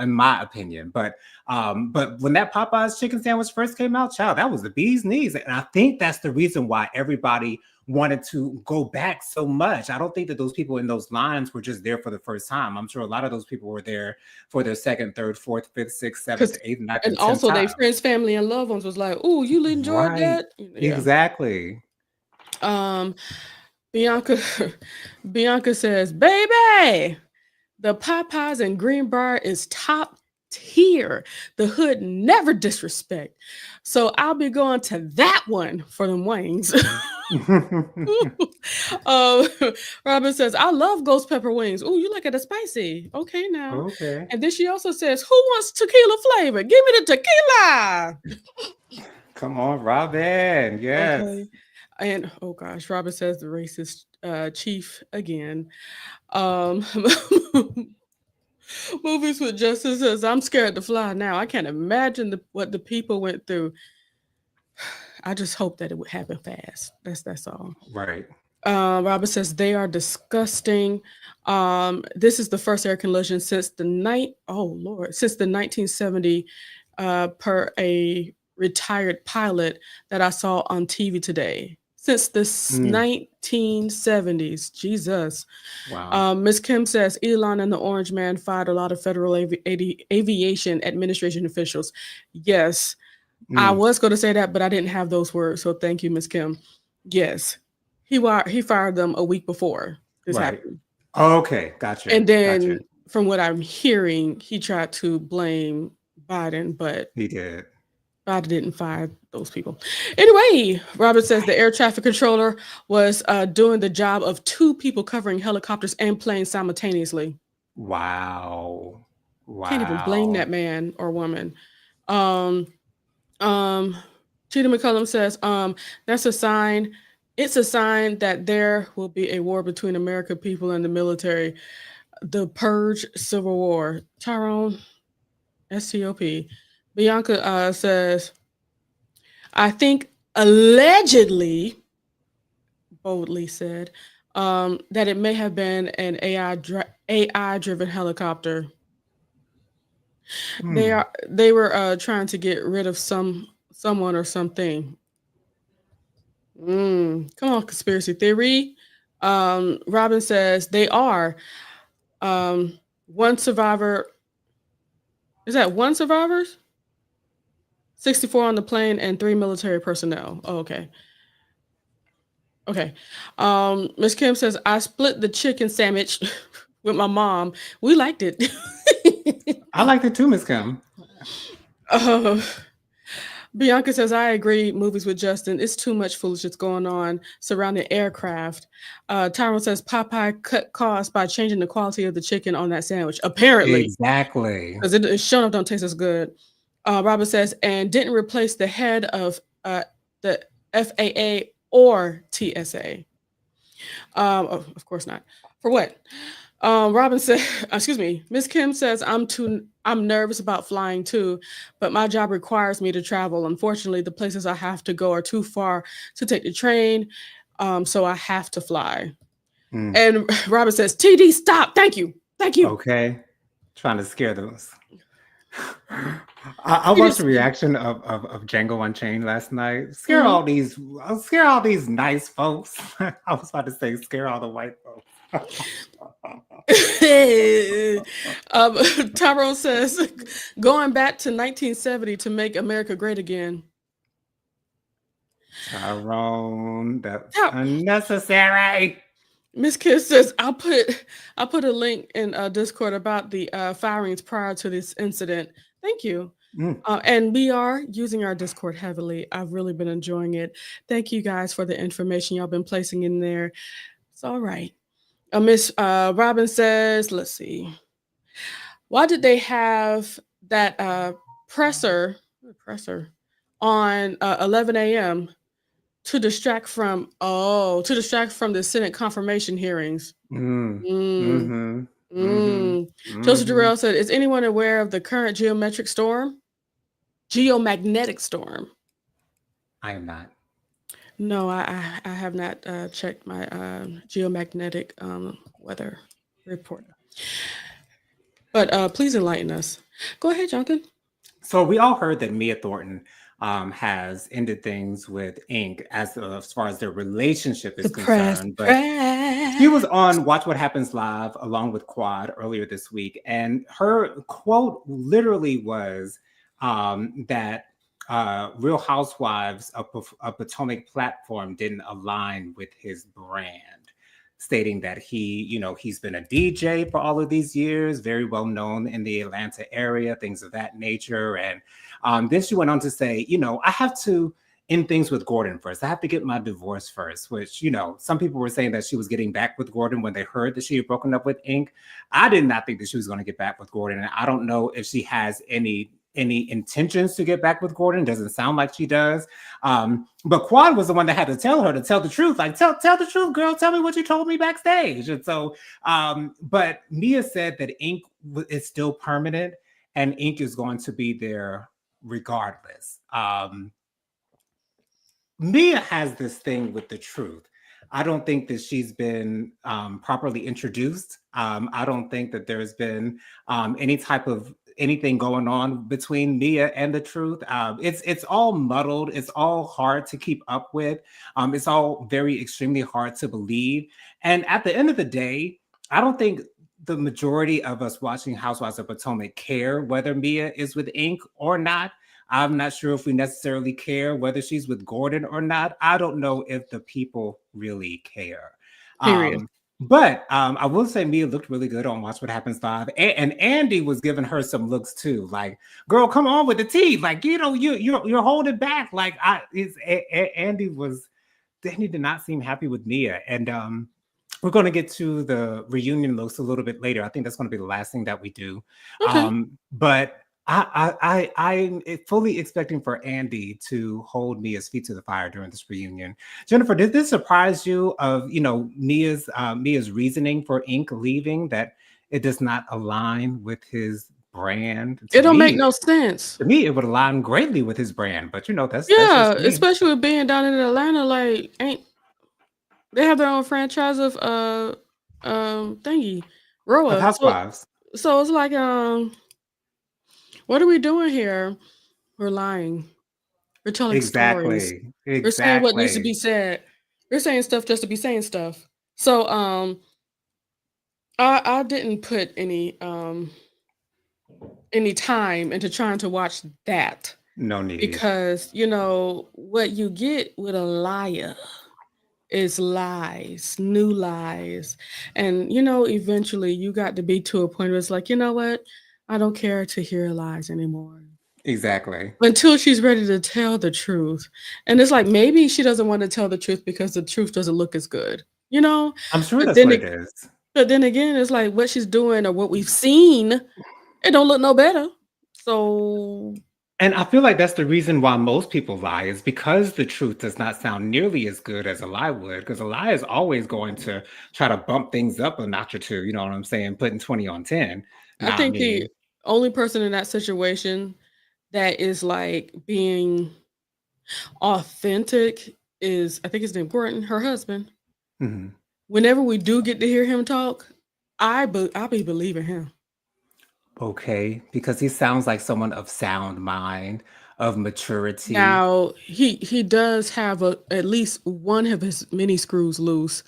in my opinion. But when that Popeyes chicken sandwich first came out, child, that was the bee's knees. And I think that's the reason why everybody wanted to go back so much. I don't think that those people in those lines were just there for the first time. time. I'm sure a lot of those people were there for their second, third, fourth, fifth, sixth, seventh, eighth, ninth, And and 10th also, their time. friends, family, and loved ones was like, "Ooh, you enjoyed Right. that?" Yeah. Exactly. Bianca, Bianca says, "Baby, the Popeyes and Greenbrier is top tier. The hood never disrespect. So I'll be going to that one for them wings." um, Robin says, "I love ghost pepper wings. Oh, you like it spicy? Okay, now." Okay. And then she also says, "Who wants tequila flavor? Give me the tequila." Come on, Robin. Yes. Okay. And oh gosh, Robin says the racist chief again. Um, Movies with Justin says, "I'm scared to fly now. I can't imagine what the people went through. I just hope that it would happen fast. That's all." Right. Robert says they are disgusting. This is the first air collision since the 1970, per a retired pilot that I saw on TV today. Since the 1970s, Jesus. Wow. Ms. Kim says Elon and the Orange Man fired a lot of federal aviation administration officials. Yes, I was going to say that, but I didn't have those words. So thank you, Ms. Kim. Yes, he fired them a week before this Right. happened. Okay. Gotcha. And then, Gotcha. from what I'm hearing, he tried to blame Biden, but He did. Biden didn't fire those people. Anyway, Robert says the air traffic controller was doing the job of two people covering helicopters and planes simultaneously. Wow. Can't even blame Wow. that man or woman. Um, Cheetah McCullum says, that's a sign. It's a sign that there will be a war between American people and the military. The Purge Civil War. Tyrone, STOP. Bianca says, "I think allegedly," boldly said, that it may have been an AI driven helicopter. They were trying to get rid of someone or something. Come on, conspiracy theory. Robin says they are. One survivor. Is that one survivors? 64 on the plane and 3 military personnel. Oh, okay. Okay. Miss Kim says, "I split the chicken sandwich with my mom. We liked it." I liked it too, Miss Kim. Bianca says, "I agree. Movies with Justin. It's too much foolishness going on surrounding aircraft." Tyrone says, "Popeye cut costs by changing the quality of the chicken on that sandwich." Apparently, Exactly. because it sure enough don't taste as good. Robert says, "And didn't replace the head of the FAA or TSA." Of course not. For what? Robin said, excuse me, Miss Kim says, I'm nervous about flying too, but my job requires me to travel. Unfortunately, the places I have to go are too far to take the train, so I have to fly." And Robin says, "TD, stop. Thank you. Thank you." Okay. Trying to scare those. I watched the reaction of Django Unchained last night. Scare all these nice folks. I was about to say scare all the white folks. Tyrone says, "Going back to 1970 to make America great again." Tyrone, that's unnecessary. Miss Kiss says, I'll put a link in Discord about the firings prior to this incident. Thank you. And we are using our Discord heavily. I've really been enjoying it. Thank you guys for the information y'all been placing in there. It's all right. Miss Robin says, let's see. Why did they have that presser on 11 a.m. to distract from the Senate confirmation hearings? Joseph Durrell said, "Is anyone aware of the current geomagnetic storm?" I am not. No, I have not checked my geomagnetic weather report. But please enlighten us. Go ahead, Jonathan. So we all heard that Mia Thornton has ended things with Ink as far as their relationship The is press, concerned. But she was press. on Watch What Happens Live along with Quad earlier this week, and her quote literally was that Real Housewives of Potomac platform didn't align with his brand, stating that he's been a DJ for all of these years, very well known in the Atlanta area, things of that nature. And then she went on to say, I have to end things with Gordon first. I have to get my divorce first, which, some people were saying that she was getting back with Gordon when they heard that she had broken up with Ink. I did not think that she was going to get back with Gordon. And I don't know if she has any intentions to get back with Gordon. Doesn't sound like she does. But Quad was the one that had to tell her to tell the truth. Like, tell the truth, girl. Tell me what you told me backstage. And so, but Mia said that Ink is still permanent and Ink is going to be there regardless. Mia has this thing with the truth. I don't think that she's been properly introduced. I don't think that there's been any type of anything going on between Mia and the truth. It's all muddled. It's all hard to keep up with. It's all very extremely hard to believe. And at the end of the day, I don't think the majority of us watching Housewives of Potomac care whether Mia is with Ink or not. I'm not sure if we necessarily care whether she's with Gordon or not. I don't know if the people really care. Period. But I will say Mia looked really good on Watch What Happens Live, and Andy was giving her some looks too. Like, girl, come on with the tea. Like, you're holding back. Like, Andy did not seem happy with Mia, and we're going to get to the reunion looks a little bit later. I think that's going to be the last thing that we do. Okay. But I'm fully expecting for Andy to hold Mia's feet to the fire during this reunion. Jennifer, did this surprise you of Mia's reasoning for Ink leaving, that it does not align with his brand? It don't make no sense. To me, it would align greatly with his brand, but that's Yeah, just me. especially with being down in Atlanta, like they have their own franchise of thingy, Of Roa. Housewives. So it's like what are we doing here? We're lying. We're telling stories. Exactly. We're saying what needs to Exactly. be said. We're saying stuff just to be saying stuff. So I didn't put any time into trying to watch that, No need. because what you get with a liar is lies, new lies. And eventually you got to be to a point where it's like, you know what? I don't care to hear lies anymore. Exactly. Until she's ready to tell the truth. And it's like maybe she doesn't want to tell the truth because the truth doesn't look as good. I'm sure But that's then what it, it is. but then again, it's like what she's doing or what we've seen, it don't look no better. So And I feel like that's the reason why most people lie, is because the truth does not sound nearly as good as a lie would. Because a lie is always going to try to bump things up a notch or two. You know what I'm saying? Putting 20 on 10. I Not think the me. only person in that situation that is like being authentic is, I think his name Gordon, her husband. Mhm. Whenever we do get to hear him talk, I'll be believing him. Okay. Because he sounds like someone of sound mind, of maturity. Now he does have at least one of his mini screws loose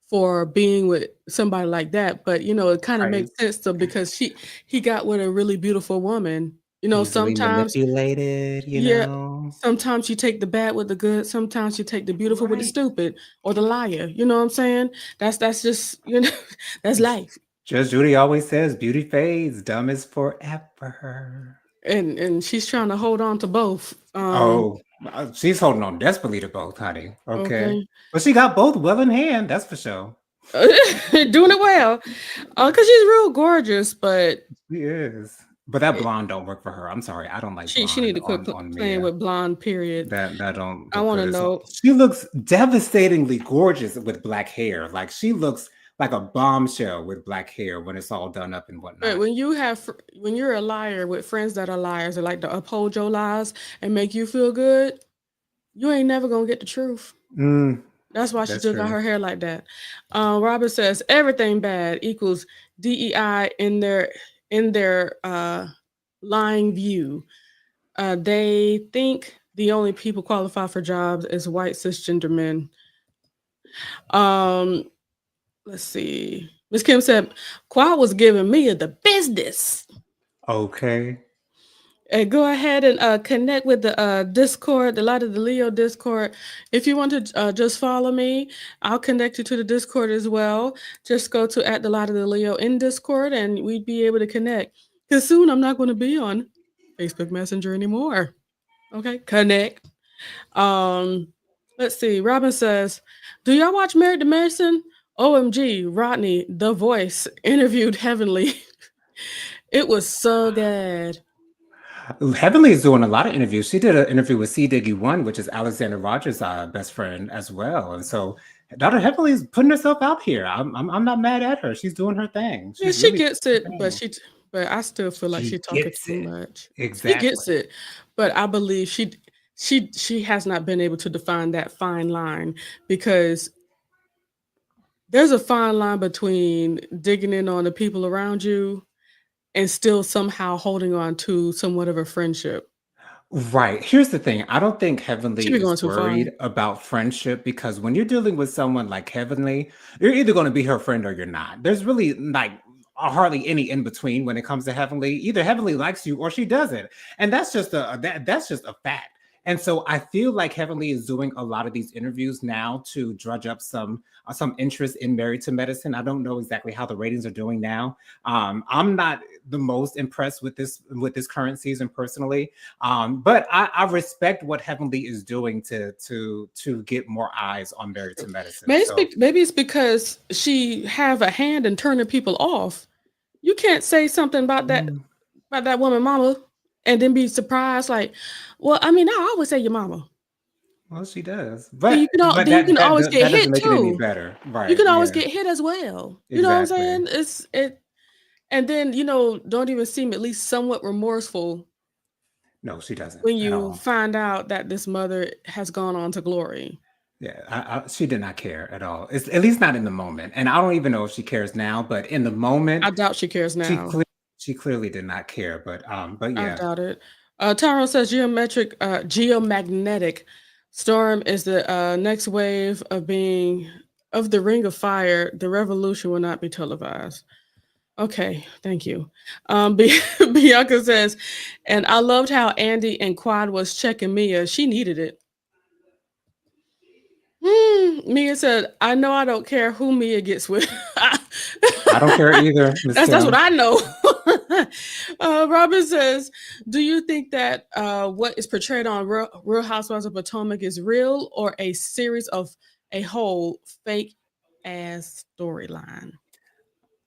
for being with somebody like that, but it kind of Right. makes sense though, because he got with a really beautiful woman. Easily Sometimes, manipulated, yeah, sometimes you take the bad with the good, sometimes you take the beautiful with the Right. stupid or the liar. You know what I'm saying? That's just that's life. Judge Judy always says beauty fades, dumb is forever. And she's trying to hold on to both. Oh, she's holding on desperately to both, honey. Okay. Okay. But she got both well in hand, that's for sure. Doing it well. Cause she's real gorgeous, but She is. But that it, blonde don't work for her. I'm sorry. I don't like she need blonde to quit on playing Mia. with blonde. Period. That don't I look want good to as all. know. She looks devastatingly gorgeous with black hair. Like, she looks like a bombshell with black hair when it's all done up and But whatnot. when you're a liar with friends that are liars that like to uphold your lies and make you feel good, you ain't never gonna get the truth. Mm, That's why she that's still got true. her hair like that. Robert says everything bad equals DEI in their lying view. They think the only people qualified for jobs is white cisgender men. Um, let's see. Miss Kim said, Quad was giving Mia the business. Okay. And go ahead and connect with the Discord, the Light of the Leo Discord. If you want to just follow me, I'll connect you to the Discord as well. Just go to at the Light of the Leo in Discord, and we'd be able to connect. Because soon I'm not going to be on Facebook Messenger anymore. Okay, connect. Um, let's see. Robin says, "Do y'all watch Married to Medicine? OMG, Rodney, The Voice interviewed Heavenly. It was so good." Heavenly is doing a lot of interviews. She did an interview with C. Diggy One, which is Alexander Rogers' best friend as well. And so Dr. Heavenly is putting herself out here. I'm not mad at her. She's doing her thing. Yeah, She's she really gets doing it, her but thing. but I still feel like She she's talking gets too it. much. She Exactly. gets it, but I believe she has not been able to define that fine line, because there's a fine line between digging in on the people around you and still somehow holding on to somewhat of a friendship. Right. Here's the thing. I don't think She Heavenly be is going too far. worried about friendship because when you're dealing with someone like Heavenly, you're either going to be her friend or you're not. There's really like hardly any in between when it comes to Heavenly. Either Heavenly likes you or she doesn't, and that's just a fact. And so I feel like Heavenly is doing a lot of these interviews now to drudge up some interest in Married to Medicine. I don't know exactly how the ratings are doing now. I'm not the most impressed with this current season personally. But I respect what Heavenly is doing to get more eyes on Married to Medicine. So Maybe it's because she have a hand in turning people off. You can't say something mm, about that woman mama and then be surprised like, well, I mean, I always say your mama. well, she does, Then you can but then you can always get that doesn't hit make it any too. better, You right? can always Yeah, get hit as well. You know what I'm exactly. saying? And then, don't even seem at least somewhat remorseful No, she doesn't when at you all. find out that this mother has gone on to glory. Yeah, she did not care at all. It's at least not in the moment, and I don't even know if she cares now. But in the moment, I doubt she cares she now. cle- she clearly did not care. But I yeah, doubt it. Tyrone says geomagnetic storm is the next wave of the Ring of Fire. The revolution will not be televised. Okay, thank you. Bianca says, and I loved how Andy and Quad was checking Mia. She needed it. Mia said, I know I don't care who Mia gets with. I don't care either, Miss That's what Kim. I know. Robin says, do you think that what is portrayed on Real Housewives of Potomac is real or a series of a whole fake ass storyline?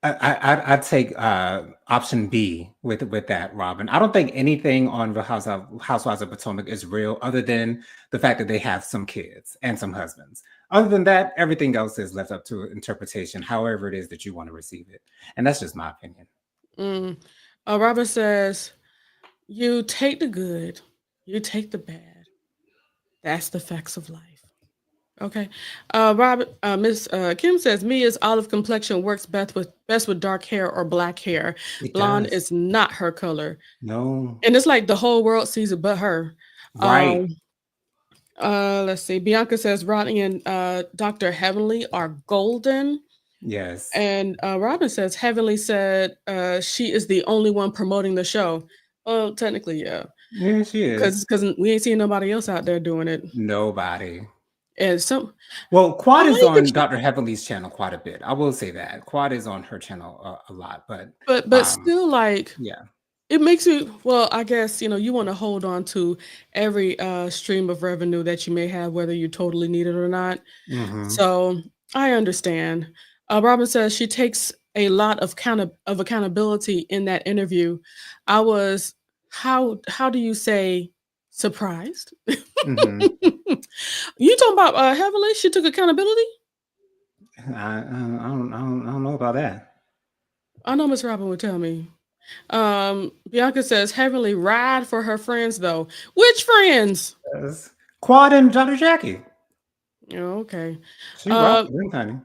I'd take option B with that, Robin. I don't think anything on the Housewives of Potomac is real, other than the fact that they have some kids and some husbands. Other than that, everything else is left up to interpretation, however it is that you want to receive it, and that's just my opinion. Mm. Robin says, you take the good, you take the bad. That's the facts of life. Okay. Miss Kim says Mia's olive complexion works best with dark hair or black hair. It Blonde does. is not her color, No, and it's like the whole world sees it but her. right? Um, let's see. Bianca says Rodney and Dr. Heavenly are golden, Yes. and Robin says Heavenly said she is the only one promoting the show. Well, technically, yeah, Yeah, she is. because we ain't seeing nobody else out there doing it, Nobody. and some. Well, Quad Why do is you think on Dr. Heavenly's channel quite a bit. I will say that Quad is on her channel a lot, but but still, like, yeah. it makes you, well, I guess, you want to hold on to every stream of revenue that you may have, whether you totally need it or not. Hmm. So I understand. Robin says she takes a lot of accountability in that interview. I was, how do you say, surprised? Hmm. You talking about Heavenly? She took accountability? I don't know about that. I know Miss Robin would tell me. Bianca says Heavenly ride for her friends though. Which friends? Yes. Quad and Dr. Jackie. Oh, okay. She rocked Uh, with them, honey.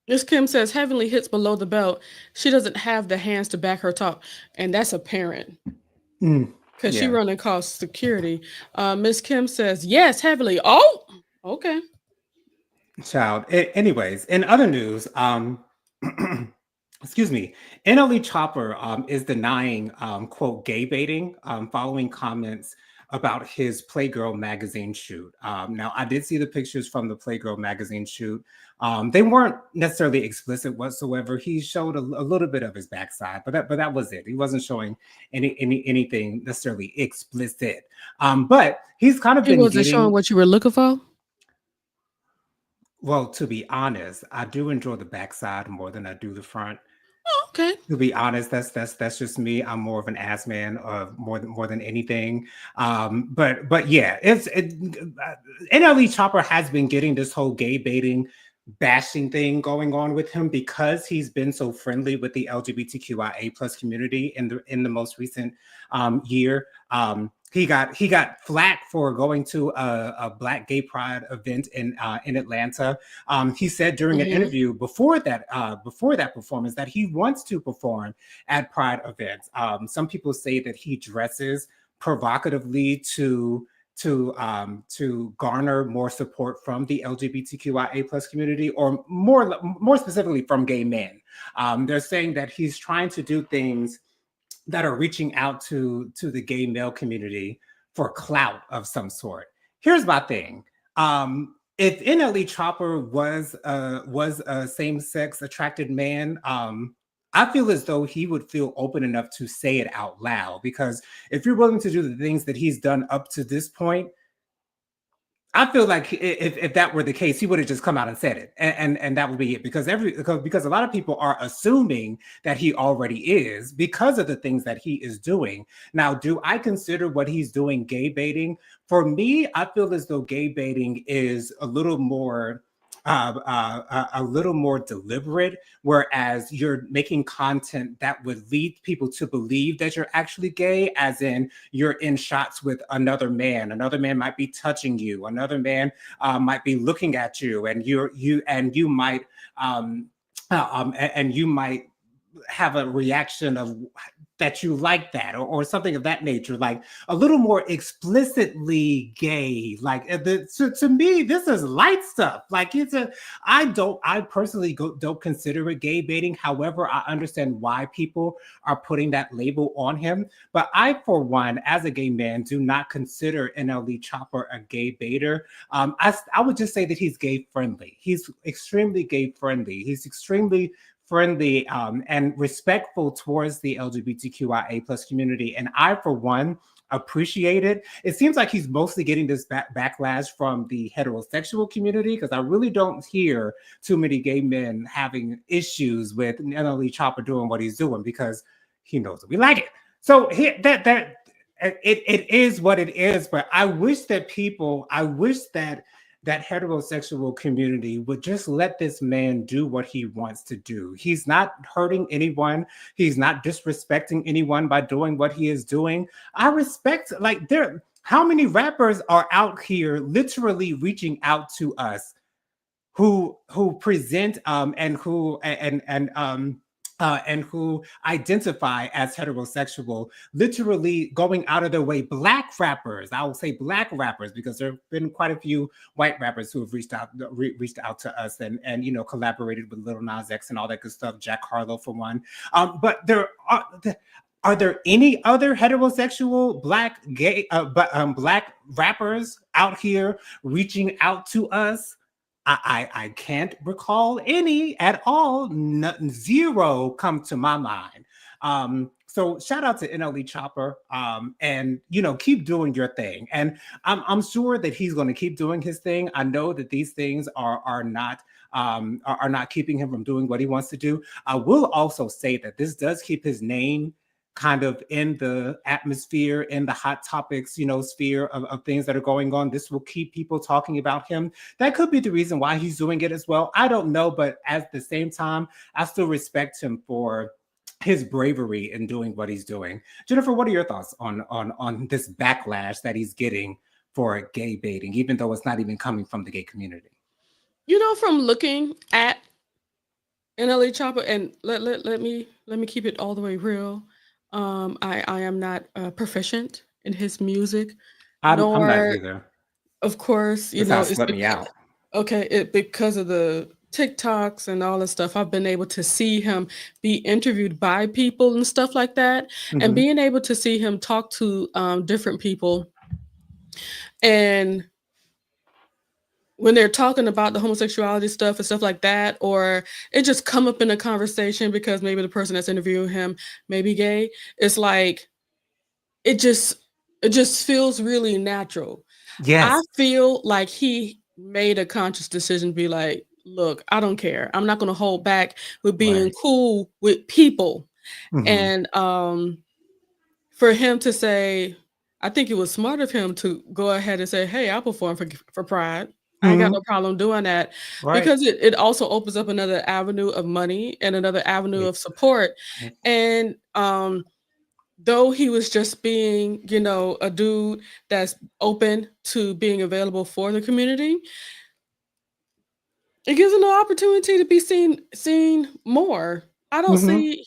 Miss Kim says Heavenly hits below the belt. She doesn't have the hands to back her talk, and that's apparent. Mm. because she Yeah. running cost security. Miss Kim says yes, heavily. Oh, okay. Child. Anyways, in other news, excuse me, NLE Chopper is denying quote gay baiting following comments about his Playgirl magazine shoot. Now, I did see the pictures from the Playgirl magazine shoot. They weren't necessarily explicit whatsoever. He showed a little bit of his backside, but that was it. He wasn't showing anything necessarily explicit. But he's kind of He been wasn't showing getting. what you were looking for. Well, to be honest, I do enjoy the backside more than I do the front. Oh, okay. To be honest, that's just me. I'm more of an ass man, more than anything. But yeah, NLE Chopper has been getting this whole gay baiting, bashing thing going on with him because he's been so friendly with the LGBTQIA plus community in the most recent year. He got flack for going to a Black Gay Pride event in Atlanta. He said during an Mm-hmm. interview before that performance that he wants to perform at Pride events. Some people say that he dresses provocatively to garner more support from the LGBTQIA plus community, or more specifically from gay men. They're saying that he's trying to do things that are reaching out to the gay male community for clout of some sort. Here's my thing. If NLE Chopper was a same-sex attracted man, I feel as though he would feel open enough to say it out loud, because if you're willing to do the things that he's done up to this point, I feel like if that were the case, he would have just come out and said it, and that would be it. Because a lot of people are assuming that he already is because of the things that he is doing. Now, do I consider what he's doing gay baiting? For me, I feel as though gay baiting is a little more deliberate, whereas you're making content that would lead people to believe that you're actually gay, as in you're in shots with another man. Another man might be touching you. Another man might be looking at you, and you might and you might have a reaction of that you like that, or something of that nature, like a little more explicitly gay. Like to me, this is light stuff. Like I personally don't consider it gay baiting. However, I understand why people are putting that label on him. But I, for one, as a gay man, do not consider NLE Chopper a gay baiter. I would just say that he's gay friendly. He's extremely gay friendly. He's extremely friendly and respectful towards the LGBTQIA plus community. And I, for one, appreciate it. It seems like he's mostly getting this backlash from the heterosexual community, because I really don't hear too many gay men having issues with NLE Chopper doing what he's doing, because he knows that we like it. So it is what it is. But I wish that heterosexual community would just let this man do what he wants to do. He's not hurting anyone. He's not disrespecting anyone by doing what he is doing. I respect, like, how many rappers are out here literally reaching out to us who present and who identify as heterosexual, literally going out of their way. Black rappers, I will say black rappers, because there have been quite a few white rappers who have reached out to us and collaborated with Lil Nas X and all that good stuff. Jack Harlow, for one. But are there any other heterosexual black black rappers out here reaching out to us? I can't recall any at all. Zero come to my mind. So shout out to NLE Chopper, and keep doing your thing. And I'm sure that he's going to keep doing his thing. I know that these things are not keeping him from doing what he wants to do. I will also say that this does keep his name kind of in the atmosphere, in the hot topics, sphere of things that are going on. This will keep people talking about him. That could be the reason why he's doing it as well. I don't know, but at the same time, I still respect him for his bravery in doing what he's doing. Jennifer, what are your thoughts on this backlash that he's getting for gay baiting, even though it's not even coming from the gay community? From looking at NLE Chopper, and let me keep it all the way real. I am not proficient in his music, I'm not nor, either. of course, Besides, it's swept me out. okay, because of the TikToks and all this stuff, I've been able to see him be interviewed by people and stuff like that, and Hmm. being able to see him talk to different people, and when they're talking about the homosexuality stuff and stuff like that, or it just come up in a conversation because maybe the person that's interviewing him may be gay, it's like it just it just feels really natural. I Yes. feel like he made a conscious decision to be like, "Look, I don't care. I'm not gonna hold back with being Right. cool with people." Hmm. And, for him to say, I think it was smart of him to go ahead and say, "Hey, I'll perform for Pride. I ain't got Hmm. no problem doing that," Right. because it also opens up another avenue of money and another avenue of support. And, though he was just being, a dude that's open to being available for the community, it gives him the opportunity to be seen more. I don't Hmm. see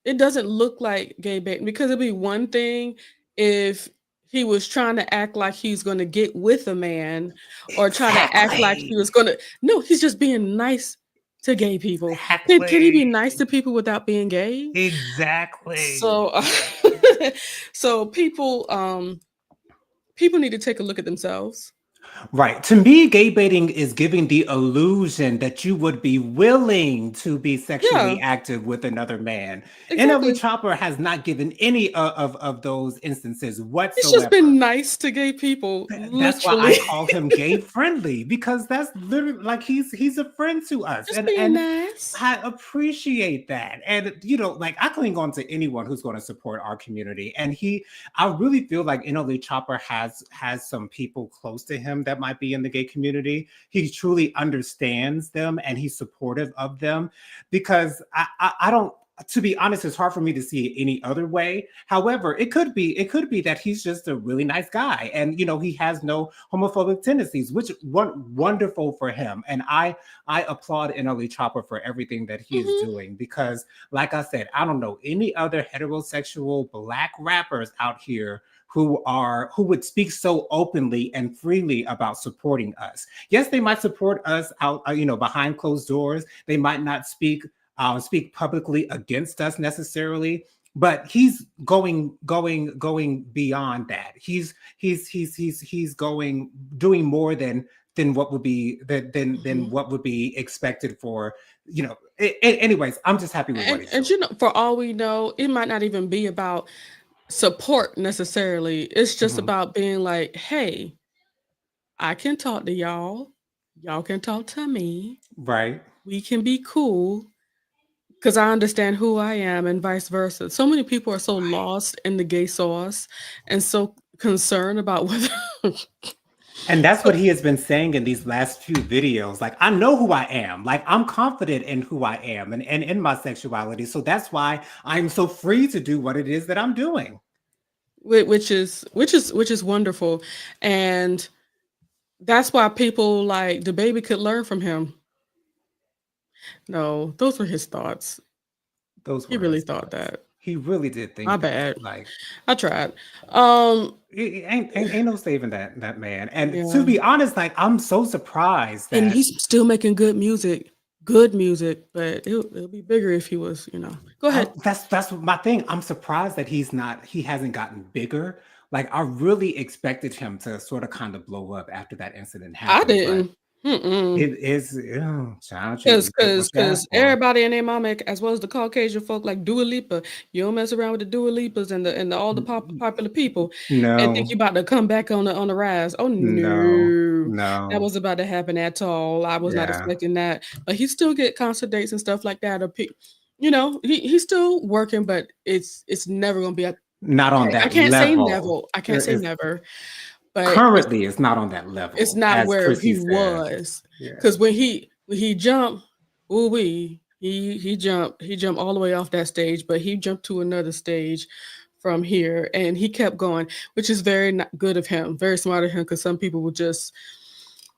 it doesn't look like gay baiting, because it'd be one thing if he was trying to act like he's gonna get with a man, or try to act like he Exactly. was gonna. No, he's just being nice to gay people. Can he be Exactly. nice to people without being gay? Exactly. So so people need to take a look at themselves. Right. To me, gay baiting is giving the illusion that you would be willing to be Yeah, sexually active with another man. NLE exactly. Chopper has not given any of those instances He's just whatsoever. been nice to gay people, That's why I literally. call him gay friendly, because that's literally like he's a friend to us, Just being and nice. I appreciate that. And like I cling on to anyone who's going to support our community. And I really feel like NLE Chopper has some people close to him that might be in the gay community. He truly understands them and he's supportive of them, because I don't, to be honest, it's hard for me to see it any other way. However, it could be that he's just a really nice guy, and he has no homophobic tendencies, which wonderful for him. And I applaud NLE Chopper for everything that he is Mhm, doing, because, like I said, I don't know any other heterosexual Black rappers out here who would speak so openly and freely about supporting us. Yes, they might support us out, behind closed doors. They might not speak publicly against us necessarily, but he's going beyond that. He's going doing more than what would be than mhm. what would be expected for. Anyways, I'm just happy with what he's And doing. for all we know, it might not even be about support necessarily. It's just Mhm. about being like, "Hey, I can talk to y'all. Y'all can talk to me. Right. We can be cool, because I understand who I am, and vice versa." So many people are so Right. lost in the gay sauce and so concerned about whether And that's what so he has been saying in these last few videos. Like, I know who I am. Like, I'm confident in who I am and in my sexuality. So that's why I'm so free to do what it is that I'm doing. which is wonderful, and that's why people like the baby could learn from him. No, those were his thoughts. Those He were really his thought thoughts. that. He really did My think that. bad. Like, I tried. Um, ain't no saving that man. And to yeah, be honest, like, I'm so surprised and that he's still making good music, but it'll be bigger if he was, Go ahead. that's my thing. I'm surprised that he hasn't gotten bigger. Like, I really expected him to sort of kind of blow up after that incident I happened, but didn't. Mm-mm. it is, oh, child, Cause, you get cause, what you cause asked for. everybody and their mama, as well as the Caucasian folk, like Dua Lipa. You don't mess around with the Dua Lipas and all the popular people, and think you No, about to come back on the rise. Oh no, no, that no. was about to happen at all. I was not Yeah, expecting that, but he still get concert dates and stuff like that. He's still working, but it's never gonna be. not on I that can't say level. never. I can't say It's never, but currently it's not on that it's level, not as where Chrissy he said. was, Yeah, because when he jumped, ooh wee, he jumped all the way off that stage, but he jumped to another stage from here, and he kept going, which is very good of him, very smart of him, because some people would just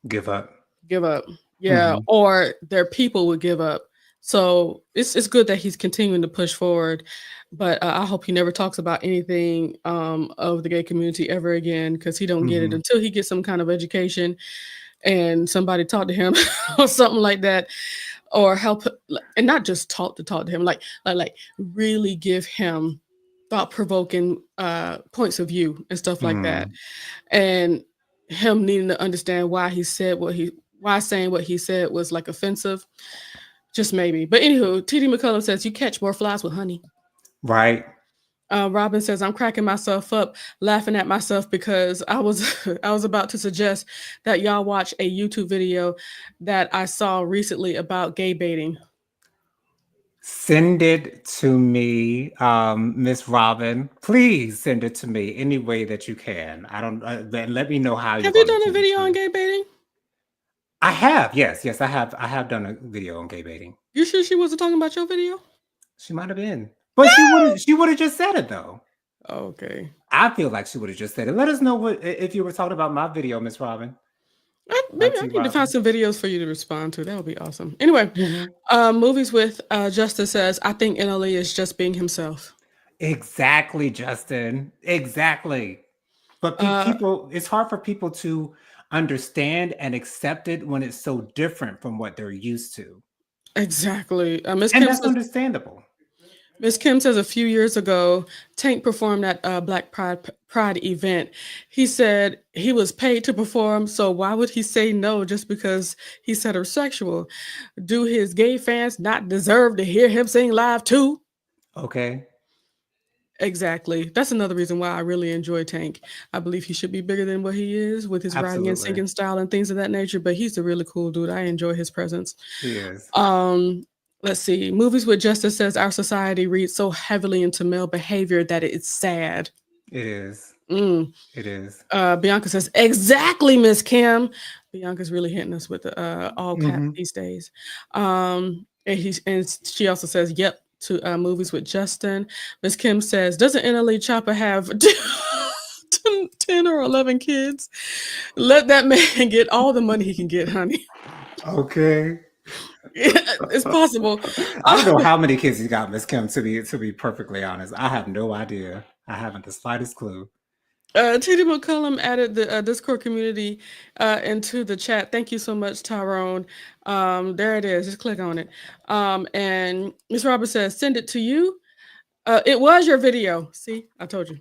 give up. give up. Yeah, Mhm. or their people would give up. So it's good that he's continuing to push forward, but I hope he never talks about anything of the gay community ever again because he don't get it Mhm. until he gets some kind of education and somebody talk to him or something like that, or help and not just talk to him, like really give him thought provoking points of view and stuff like that, Mhm. and him needing to understand why he said what he why saying what he said was like offensive just maybe. But anywho, TD McCullum says you catch more flies with honey. Right. Robin says I'm cracking myself up, laughing at myself because I was I was about to suggest that y'all watch a YouTube video that I saw recently about gay baiting. Send it to me, Miss Robin. Please send it to me any way that you can. I don't. Then let me know how you're Have you going to done a send it video to on me. gay baiting? I have. Yes, yes, I have. I have done a video on gay baiting. You sure she wasn't talking about your video? She might have been, but she wouldn't. She would have just said it though. Okay. I feel like she would have just said it. Let us know what if you were talking about my video, Miss Robin. Maybe I T. need to find Robin. some videos for you to respond to. That would be awesome. Anyway, Mhm. movies with Justice says, I think NLE is just being himself. Exactly, Justin. Exactly. But Uh, people, it's hard for people to understand and accept it when it's so different from what they're used to. exactly. And that's understandable. Miss Kim says a few years ago, Tank performed at a Black Pride event. He said he was paid to perform, so why would he say no just because he's heterosexual? Do his gay fans not deserve to hear him sing live too? Okay. Exactly. That's another reason why I really enjoy Tank. I believe he should be bigger than what he is with his writing and Absolutely. singing style and things of that nature, but he's a really cool dude. I enjoy his presence. He is. Um, let's see. Movies with Justice says our society reads so heavily into male behavior that it's sad. It is. Mm. It is. Bianca says, exactly, Miss Kim. Bianca's really hitting us with the all caps Hmm. these days. And she also says, yep, to movies with Justin. Miss Kim says, doesn't NLE Chopper have 10 or 11 kids? Let that man get all the money he can get, honey. Okay. It's possible. I don't know how many kids he got, Miss Kim, to be perfectly honest. I have no idea. I haven't the slightest clue. TD McCullum added the Discord community into the chat. Thank you so much, Tyrone. There it is. Just click on it. And Miss Roberts says, send it to you. It was your video. See, I told you.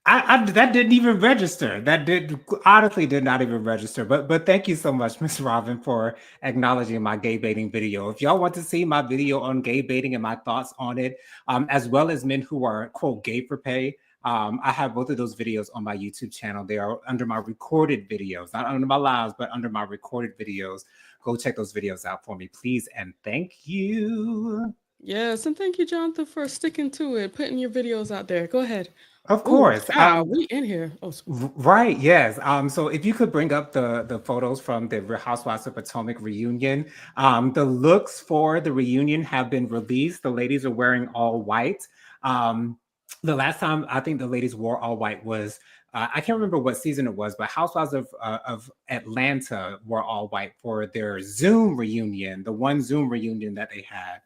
I that didn't even register. That did honestly did not even register. But thank you so much, Miss Robin, for acknowledging my gay baiting video. If y'all want to see my video on gay baiting and my thoughts on it, as well as men who are quote gay for pay, I have both of those videos on my YouTube channel. They are under my recorded videos, not under my lives, but under my recorded videos. Go check those videos out for me, please, and thank you. Yes, and thank you, Jonathan, for sticking to it, putting your videos out there. Go ahead. Of Oh, course. child, we in here. Oh, Right, yes. So if you could bring up the photos from the Housewives of Potomac reunion, the looks for the reunion have been released. The ladies are wearing all white. The last time I think the ladies wore all white was I can't remember what season it was, but Housewives of Atlanta wore all white for their Zoom reunion, the one Zoom reunion that they had.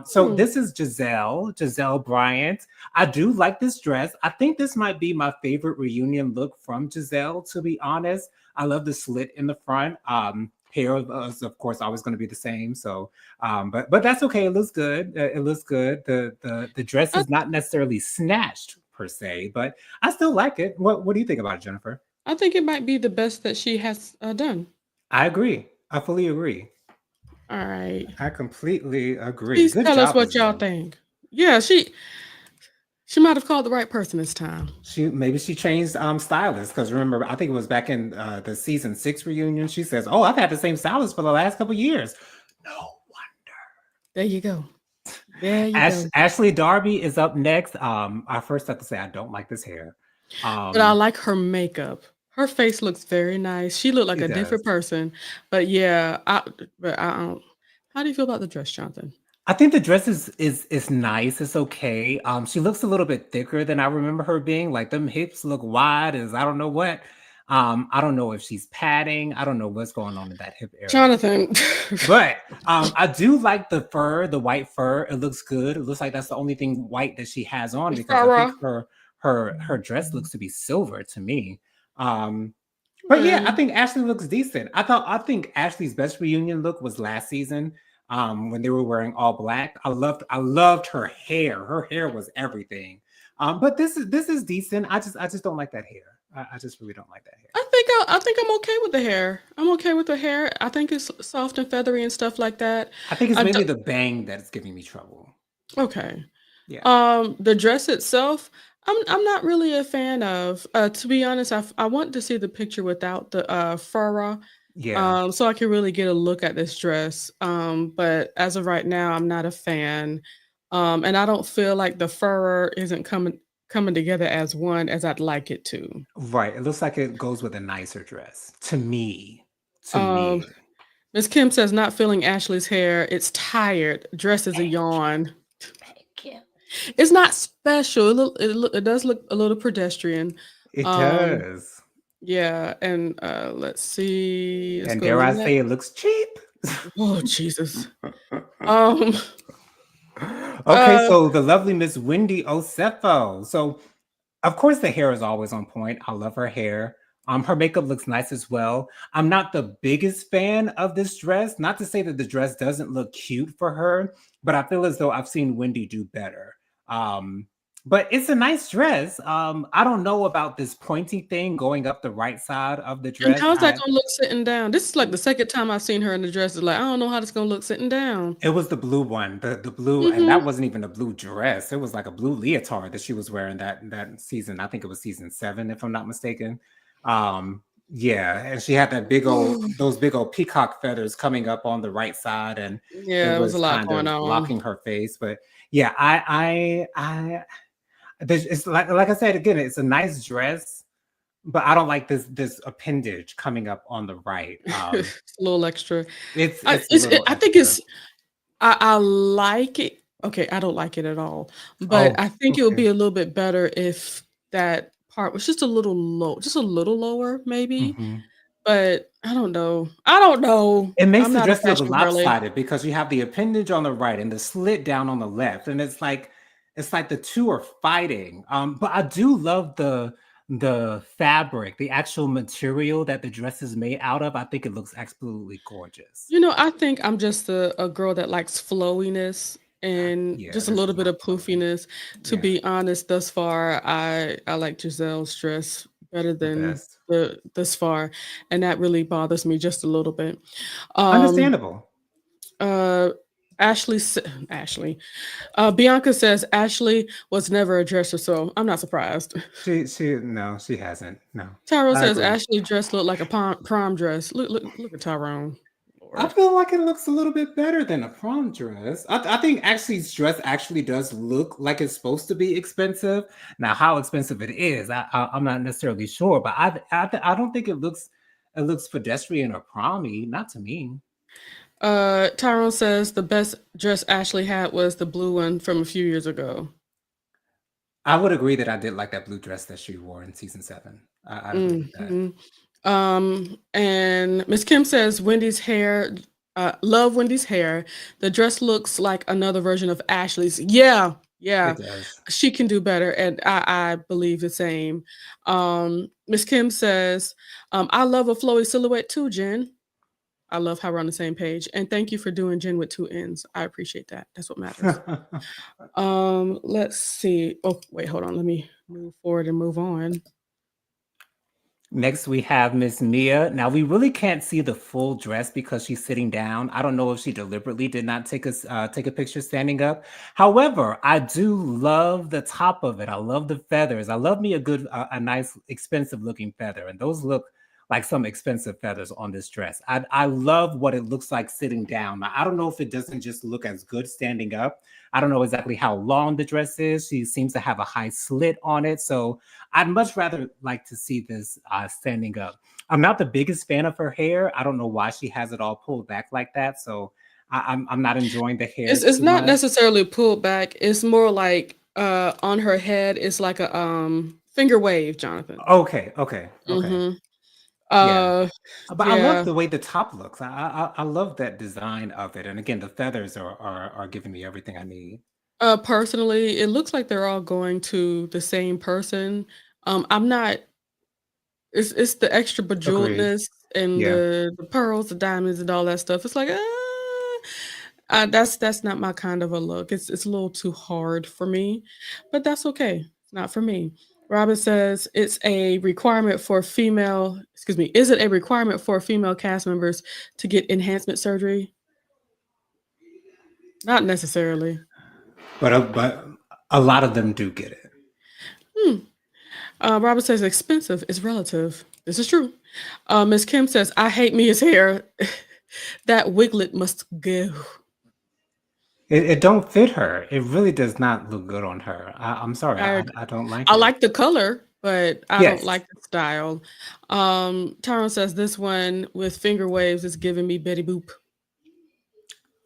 So hmm. this is Giselle Bryant. I do like this dress. I think this might be my favorite reunion look from Giselle, to be honest. I love the slit in the front. Hair is, of course, always going to be the same. So, but that's okay. It looks good. It looks good. The dress I, is not necessarily snatched per se, but I still like it. What do you think about it, Jennifer? I think it might be the best that she has done. I agree. I fully agree. All right. I completely agree. Please Good tell us job, what y'all Giselle. think. Yeah, she might have called the right person this time. She changed stylists because remember I think it was back in the season 6 reunion. She says, "Oh, I've had the same stylist for the last couple years." No wonder. There you go. There you go. Ashley Darby is up next. I first have to say I don't like this hair. But I Um, like her makeup. Her face looks very nice. She looked like she a does. different person. But yeah, I don't. How do you feel about the dress, Jonathan? I think the dress is nice. It's okay. She looks a little bit thicker than I remember her being. Like them hips look wide as I don't know what. I don't know if she's padding. I don't know what's going on in that hip area. Jonathan. But I do like the fur, the white fur. It looks good. It looks like that's the only thing white that she has on because I think Farrah. her dress looks to be silver to me. Um, but yeah, I Man. think Ashley looks decent. I think Ashley's best reunion look was last season when they were wearing all black. I loved her hair. Her hair was everything. But this is decent. I just don't like that hair. I just really don't like that hair. I think I'm okay with the hair. I'm okay with the hair. I think it's soft and feathery and stuff like that. I think it's I do, mainly the bang that's giving me trouble. okay. Yeah. The dress itself, I'm not really a fan of. To be honest, I want to see the picture without the fur, Yeah. so I can really get a look at this dress. But as of right now, I'm not a fan. And I don't feel like the fur isn't coming together as one as I'd like it to. Right. It looks like it goes with a nicer dress. To me. To Um, me. Miss Kim says not feeling Ashley's hair. It's tired. Dress is a Thank you. yawn. Thank you. It's not special. It does look a little pedestrian. It Um, does. yeah, and let's see. Let's And go to dare the I next. say it looks cheap? Oh Jesus. Um, Okay, uh, so the lovely Miss Wendy Osefo. So of course, the hair is always on point. I love her hair. Her makeup looks nice as well. I'm not the biggest fan of this dress. Not to say that the dress doesn't look cute for her, but I feel as though I've seen Wendy do better. Um, but it's a nice dress. I don't know about this pointy thing going up the right side of the and dress. how's that gonna look sitting down? This is like the second time I've seen her in the dress. It's like I don't know how this gonna look sitting down. It was the blue one, the blue, and that Mm-hmm. wasn't even a blue dress. It was like a blue leotard that she was wearing that season. I think it was season 7, if I'm not mistaken. Yeah, and she had that big old those big old peacock feathers coming up on the right side, and it Yeah, it was a was lot kind going of on. blocking her face. But yeah, it's like I said again, it's a nice dress, but I don't like this appendage coming up on the right. It's a little extra. It's a little I think extra. it's I like it. Okay, I don't like it at all, but Oh, I think it would okay. be a little bit better if that part was just a little low, just a little lower, maybe. Mhm. But I don't know. I don't know. It makes I'm the not a dress look fashion girly. lopsided because you have the appendage on the right and the slit down on the left, and it's like the two are fighting. But I do love the fabric, the actual material that the dress is made out of. I think it looks absolutely gorgeous. I think I'm just a girl that likes flowiness and Yeah, just a there's a little bit lot of flowing. poofiness. To Yeah, be honest, thus far, I like Giselle's dress better the than best. the thus far, and that really bothers me just a little bit. Um, Understandable. uh, Ashley, Bianca says Ashley was never a dresser, so I'm not surprised. She no, she hasn't. No, Tyrone I says agree. Ashley dress looked like a prom dress. Look at Tyrone. I Lord. feel like it looks a little bit better than a prom dress. I think Ashley's dress actually does look like it's supposed to be expensive. Now, how expensive it is, I'm not necessarily sure, but I don't think it looks pedestrian or promy. Not to me. Tyrone says the best dress Ashley had was the blue one from a few years ago. I would agree that I did like that blue dress that she wore in season 7. I'd agree with that. Hmm. And Miss Kim says Wendy's hair. Love Wendy's hair. The dress looks like another version of Ashley's. Yeah, yeah, It does. she can do better, and I believe the same. Miss Kim says, I love a flowy silhouette too, Jen. I love how we're on the same page, and thank you for doing Jen with 2 ends. I appreciate that. That's what matters. Let's see. Oh, wait, hold on. Let me move forward and move on. Next, we have Miss Mia. Now, we really can't see the full dress because she's sitting down. I don't know if she deliberately did not take a picture standing up. However, I do love the top of it. I love the feathers. I love me a nice, expensive looking feather, and those look like some expensive feathers on this dress. I love what it looks like sitting down. Now, I don't know if it doesn't just look as good standing up. I don't know exactly how long the dress is. She seems to have a high slit on it, so I'd much rather like to see this standing up. I'm not the biggest fan of her hair. I don't know why she has it all pulled back like that. So I'm not enjoying the hair It's too not much. necessarily pulled back. It's more like on her head. It's like a finger wave, Jonathan. Okay, okay, okay. Mm-hmm. Yeah. Uh, But I love yeah. the way the top looks. I love that design of it, and again, the feathers are giving me everything I need. Personally, it looks like they're all going to the same person. I'm not. It's the extra Agreed. bejeweledness and Yeah. the pearls, the diamonds, and all that stuff. It's like, that's not my kind of a look. It's a little too hard for me, but that's okay. It's not for me. Robin says it's a requirement for female. Excuse me. Is it a requirement for female cast members to get enhancement surgery? Not necessarily. But a lot of them do get it. Hmm. Robert says expensive is relative. This is true. Miss Kim says I hate Mia's hair. That wiglet must go. It don't fit her. It really does not look good on her. I'm sorry. I ag- I don't like I it. like the color, but I don't Yes, like the style. Tyrone says this one with finger waves is giving me Betty Boop.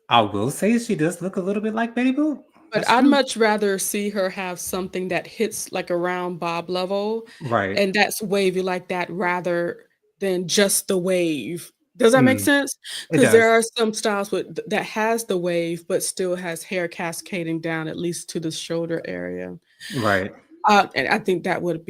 I will say she does look a little bit like Betty Boop. But That's I'd true. much rather see her have something that hits like around bob level Right. and that's wavy like that rather than just the wave. Does that make Mm, sense? it Because there does. are some styles with that has the wave but still has hair cascading down at least to the shoulder area. Right. And I think that would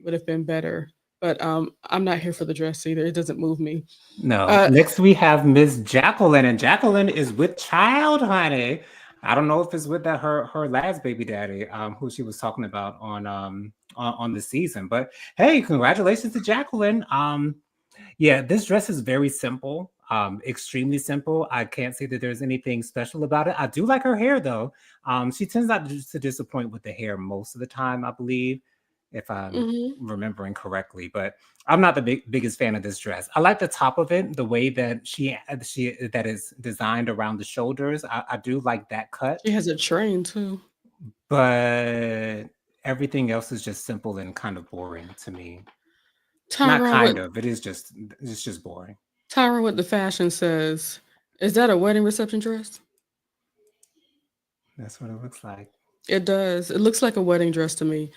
have been better. But I'm not here for the dress either. It doesn't move me. No. Uh, Next we have Miss Jacqueline, and Jacqueline is with child, honey. I don't know if it's with that her last baby daddy, who she was talking about on the season. But hey, congratulations to Jacqueline. Yeah, this dress is very simple, extremely simple. I can't say that there's anything special about it. I do like her hair though. She tends not to disappoint with the hair most of the time, I believe, if I'm mhm. remembering correctly. But I'm not the biggest fan of this dress. I like the top of it, the way that she that is designed around the shoulders. I do like that cut, She has a train too. but everything else is just simple and kind of boring to me. Not Tyrone kind with of. It's just boring. Tyrone with the fashion says, "Is that a wedding reception dress?" That's what it looks like. It does. It looks like a wedding dress to me.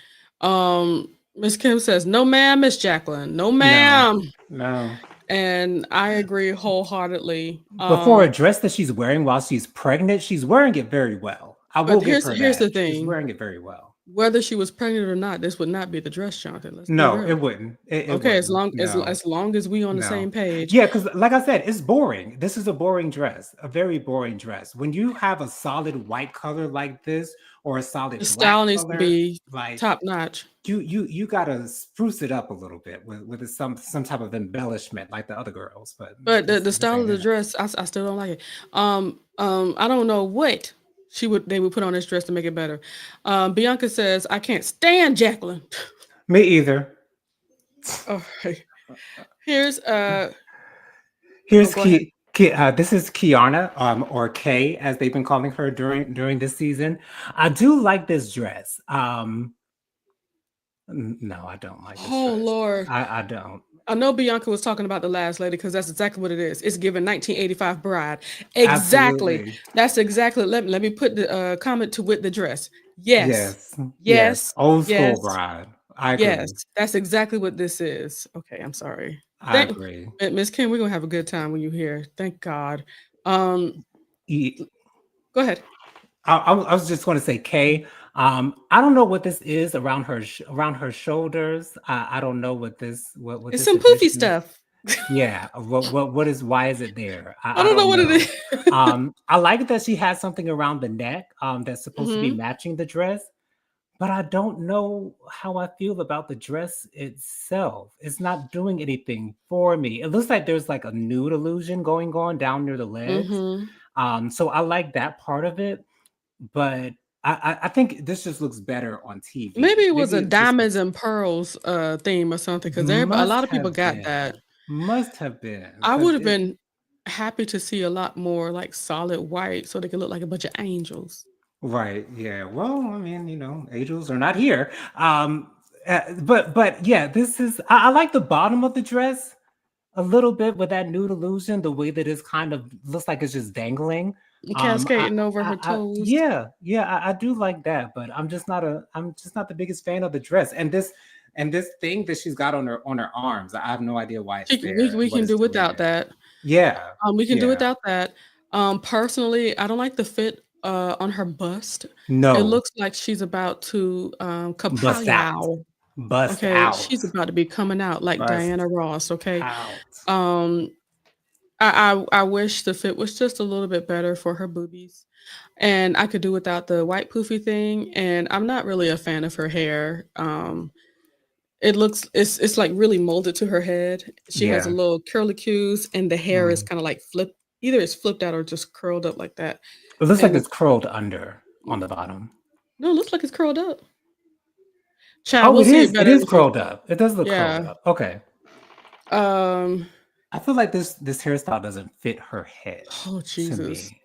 Miss Kim says, "No, ma'am, Miss Jacqueline. No, No, ma'am." no. And I agree wholeheartedly. But for a dress that she's wearing while she's pregnant, she's wearing it very well. I will But give here's her here's that. the She's thing: wearing it very well. whether she was pregnant or not, this would not be the dress, Jonathan. Let's be No, it real. wouldn't. It Okay, as wouldn't. long as No, as long as we on the no. same page, Yeah, because like I said, it's boring. This is a boring dress, a very boring dress. When you have a solid white color like this or a the solid black style needs to color, be like top notch. you gotta spruce it up a little bit with some type of embellishment like the other girls. But But the this style ain't of the it. dress, I still don't like it. I don't know what they would put on this dress to make it better. Bianca says, "I can't stand Jacqueline." Me either. All right. Here's oh, Here's go ahead. This is Kiana, or Kay, as they've been calling her during this season. I do like this dress. No, I don't like this Oh dress. Lord. I don't. I know Bianca was talking about the last lady because that's exactly what it is. It's given 1985 bride. Exactly. Absolutely. That's exactly. Let me put the comment to with the dress. Yes. Yes. Yes. Yes. Old school Yes. bride. I Yes. agree. That's exactly what this is. Okay, I'm sorry. I Thank agree. Miss Kim, we're gonna have a good time when you're here. Thank God. Um, E- go ahead. I was just going to say, Kay. I don't know what this is around her shoulders. I don't know what It's this some poofy addition is. stuff. Yeah. What is why is it there? I I don't know don't what it know. is. I like that she has something around the neck that's supposed to be Hmm. matching the dress, but I don't know how I feel about the dress itself. It's not doing anything for me. It looks like there's like a nude illusion going on down near the legs. Hmm. So I like that part of it, but I think this just looks better on Maybe TV. it was Maybe a it just diamonds and pearls theme or something because a must lot of people have got that. been, must have been, I because would have it been happy to see a lot more like solid white so they could look like a bunch of angels. right, yeah. Well, I mean, angels are not here. But yeah, this is I like the bottom of the dress a little bit with that nude illusion, the way that it's kind of looks like it's just dangling. Cascading over her toes. Yeah, yeah, I do like that, but I'm just not the biggest fan of the dress. And And this thing that she's got on her arms, I have no idea why it's there We and what can it's do doing without there. that. Yeah, We can do yeah. without that. Personally, I don't like the fit on her bust. It No, looks like she's about to bust out, kapow. bust Okay, out, she's about to be coming out like bust Diana Ross. Okay, out. um, I wish the fit was just a little bit better for her boobies, and I could do without the white poofy thing. And I'm not really a fan of her hair. It looks it's like really molded to her head. She has a Yeah. little curlicues, and the hair is Mm. kind of like flipped. Either it's flipped out or just curled up like that. It looks like And it's curled under on the bottom. no, it looks like it's curled up. Child, Oh, we'll it see it is. It better is if you. curled up. It does look curled Yeah. up. Okay. Um. I feel like this hairstyle doesn't fit her head Oh to Jesus. me.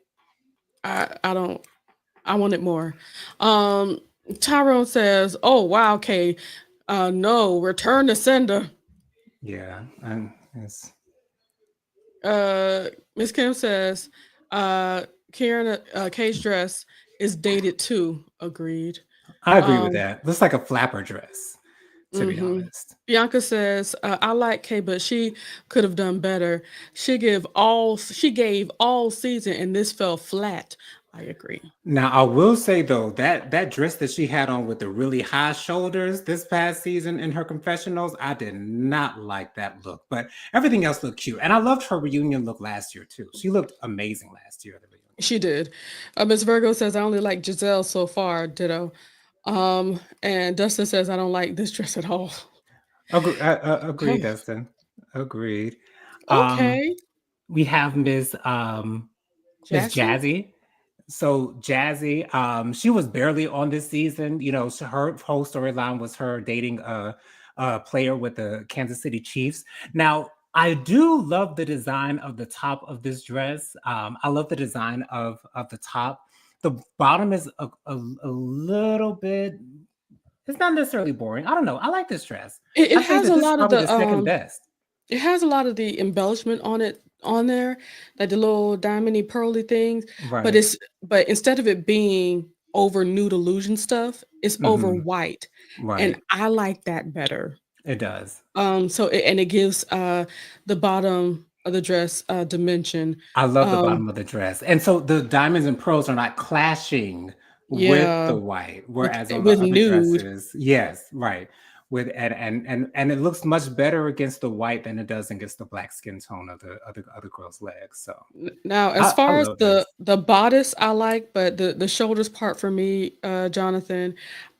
I don't. I want it more. Um. Tyrone says, "Oh wow, Kay. No, return to sender." Yeah, and it's. Miss Kim says, Karen, Kay's dress is dated too. Agreed. I agree with Um, that. Looks like a flapper dress, to be hmm honest. Bianca says, I like Kay, but she could have done better. She gave all season and this fell flat. I agree. Now, I will say though that dress that she had on with the really high shoulders this past season in her confessionals, I did not like that look. But everything else looked cute, and I loved her reunion look last year too. She looked amazing last year at the reunion. She did. Miss Virgo says, I only like Giselle so far. Ditto. And Dustin says, I don't like this dress at all. Agreed, Dustin. Agreed. Um, Okay. we have Miss Jassy? Jazzy. So Jazzy, she was barely on this season. You know, her whole storyline was her dating a player with the Kansas City Chiefs. Now, I do love the design of the top of this dress. I love the design of the top. The bottom is a little bit. It's not necessarily boring. I don't know. I like this dress. It I'd say has that a this is lot of probably the the second best. it has a lot of the embellishment on it on there, like the little diamondy pearly things, Right. but instead of it being over nude illusion stuff, it's over Hmm. white. And Right. I like that better. It does. And it gives the bottom of the dress dimension. I love the Um bottom of the dress. And so the diamonds and pearls are not clashing with yeah, the white, whereas on the with other nude. dresses, yes, right. With and it looks much better against the white than it does against the black skin tone of the other girl's legs. So Now, as I far as love this. the bodice, I like, but the shoulders part for me, Jonathan,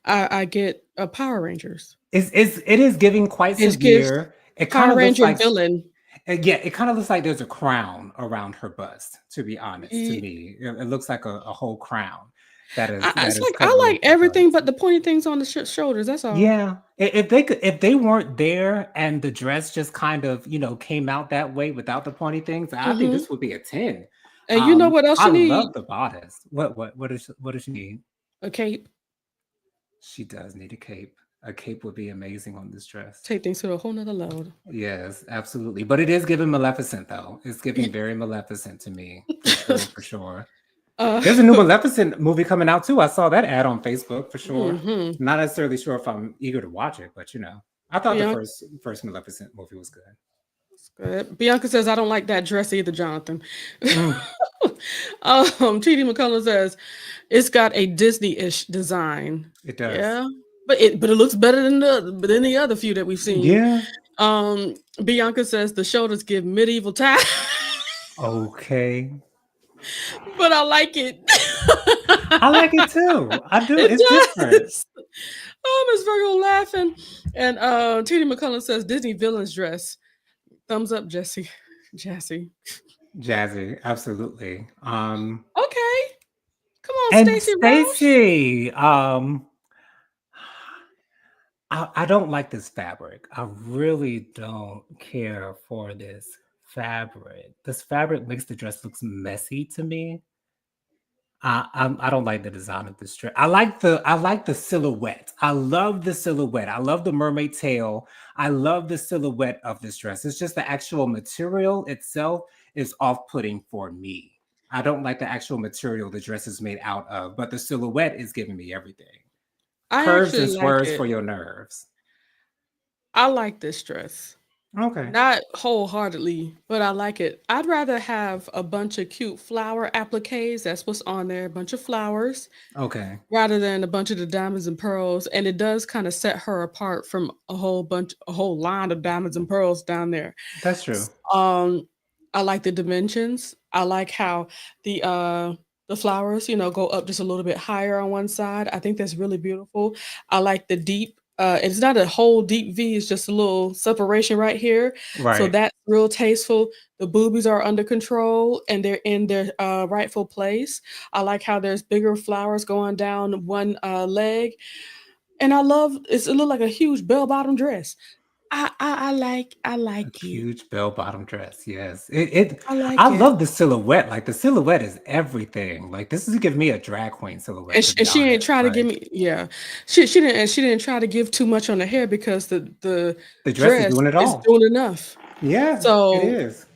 I get Power Rangers. It is giving quite It gives severe. It kind Power of looks Ranger like villain. yeah, it kind of looks like there's a crown around her bust, to be honest, to E- me. It looks like a whole crown that it's is like I covering like her everything bust. but the pointy things on the shoulders. That's all. Yeah, if they weren't there and the dress just kind of, you know, came out that way without the pointy things, I think Hmm this would be a 10. And you know what else I you need? love the bodice. What does she need? A cape. She does need a cape. A cape would be amazing on this dress. Take things to a whole nother level. Yes, absolutely. But it is giving Maleficent though. It's giving very Maleficent to me, for sure, for sure. uh, There's a new Maleficent movie coming out too. I saw that ad on Facebook for sure. hmm Not necessarily sure if I'm eager to watch it, but you know, I thought the Bianca, first Maleficent movie was good. good. Bianca says I don't like that dress either, Jonathan. Mm, TD McCullough says it's got a Disney-ish design. it does. Yeah, but it looks better than the other few that we've seen. Yeah. Bianca says the shoulders give medieval time, Okay. but I like it. I like it too. I do. It's It different. does. Oh, Miss Virgo laughing. And TD McCullough says Disney villain's dress. Thumbs up, Jesse. Jazzy, absolutely. Okay. Come on, And Stacey Rouse. Stacy, I don't like this fabric. I really don't care for this fabric. This fabric makes the dress looks messy to me. I don't like the design of this dress. I like the silhouette. I love the silhouette. I love the mermaid tail. I love the silhouette of this dress. It's just the actual material itself is off-putting for me. I don't like the actual material the dress is made out of, but the silhouette is giving me everything. I Curves actually and like swerves it. for your nerves. I like this dress. Okay. Not wholeheartedly, but I like it. I'd rather have a bunch of cute flower appliques. That's what's on there, a bunch of flowers, Okay. rather than a bunch of the diamonds and pearls. And it does kind of set her apart from a whole line of diamonds and pearls down there. That's true. Um, I like the dimensions. I like how the flowers, go up just a little bit higher on one side. I think that's really beautiful. I like the deep. It's not a whole deep V. It's just a little separation right here. So Right. that's real tasteful. The boobies are under control and they're in their rightful place. I like how there's bigger flowers going down one leg, and I love it's it look like a huge bell bottom dress. I A like it. huge bell-bottom dress. Yes. It I I like it. love the silhouette. Like the silhouette is everything. Like this is give me a drag queen silhouette, And to sh be and she ain't honest. try to give Like me yeah. She didn't try to give too much on the hair because the the dress is dress doing it is all. doing enough. Yeah, it So, is.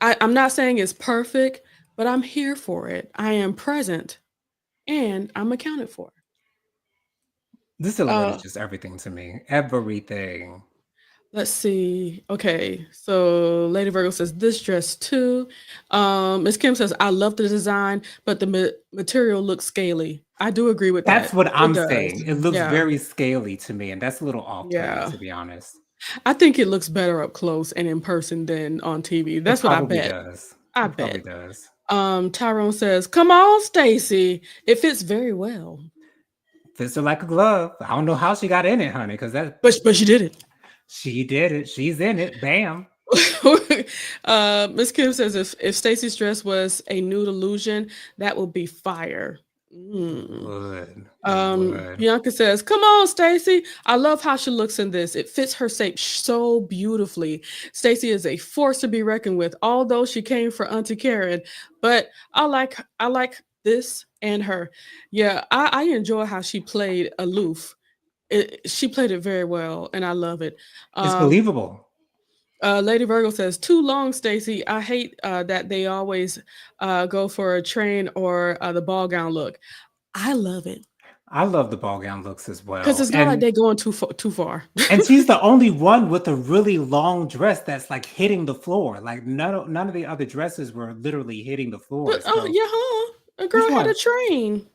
I'm not saying it's perfect, but I'm here for it. I am present, and I'm accounted for. The silhouette is Uh, just everything to me. Everything. let's see. Okay, so Lady Virgo says, "This dress too." Miss Kim says, "I love the design, but the material looks scaly." I do agree with That's that. what It I'm does. saying. It looks Yeah, very scaly to me, and that's a little off-putting, yeah. to be honest. I think it looks better up close and in person than on TV. It That's what I probably bet. does. I It probably bet. does. Tyrone says, "Come on, Stacy. It fits very well." Fits her like a glove. I don't know how she got in it, honey, because that But she did it. she did it. She's in it. Bam. Miss Kim says, if Stacy's dress was a nude illusion, that would be fire. It Mm. would. It would. Bianca says, "Come on, Stacy. I love how she looks in this. It fits her shape so beautifully. Stacy is a force to be reckoned with, although she came for Auntie Karen. But I like this and her. Yeah, I enjoy how she played aloof. She played it very well, and I love it. It's Um, believable. Lady Virgo says, "Too long, Stacy. I hate that they always go for a train or the ball gown look. I love it I love the ball gown looks as because well. it's not like they're going too far. Too far. And she's the only one with a really long dress that's like hitting the floor. Like none of the other dresses were literally hitting the floor. But So yeah, huh? A which girl had a one? train.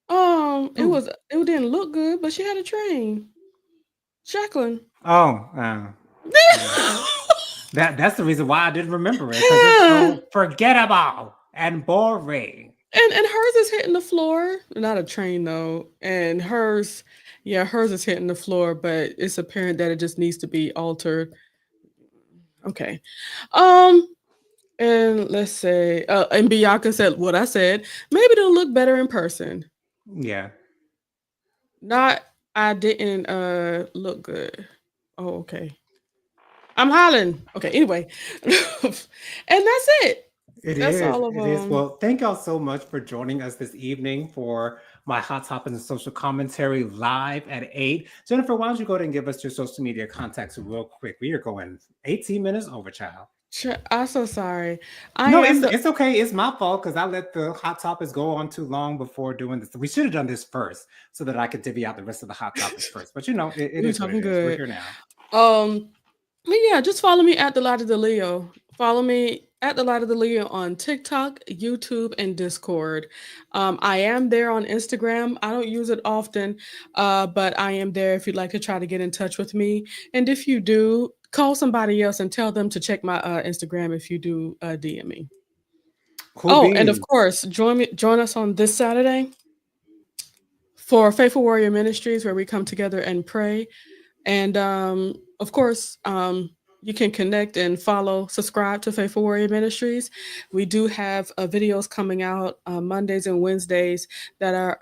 Who? It didn't look good, but she had a train. Jacqueline. Oh, that's the reason why I didn't remember it because it's so forgettable and boring. And hers is hitting the floor. Not a train though. And hers, yeah, hers is hitting the floor, but it's apparent that it just needs to be altered. Okay. Um, and let's say, and Bianca said what I said. Maybe it'll look better in person. Yeah, Not I didn't look good. Oh, okay. I'm hollering. Okay, anyway. And that's it. it That's is. all of It is. them. Well, thank y'all so much for joining us this evening for my Hot Topics and Social Commentary live at 8. Jennifer, why don't you go ahead and give us your social media contacts real quick? We are going 18 minutes over, child. Sure, I'm so sorry. I No, am it's the it's okay. It's my fault because I let the hot topics go on too long before doing this. We should have done this first so that I could divvy out the rest of the hot topics first. But it we were is what it talking is. We're good. here now. Um, but yeah, just follow me at the Light of the Leo. Follow me at the Light of the Leo on TikTok, YouTube, and Discord. I am there on Instagram. I don't use it often, but I am there if you'd like to try to get in touch with me. And if you do, call somebody else and tell them to check my Instagram if you do DM me. Cool Oh, and of beans. course, join us on this Saturday for Faithful Warrior Ministries, where we come together and pray. And of course, you can connect and follow, subscribe to Faithful Warrior Ministries. We do have videos coming out Mondays and Wednesdays that are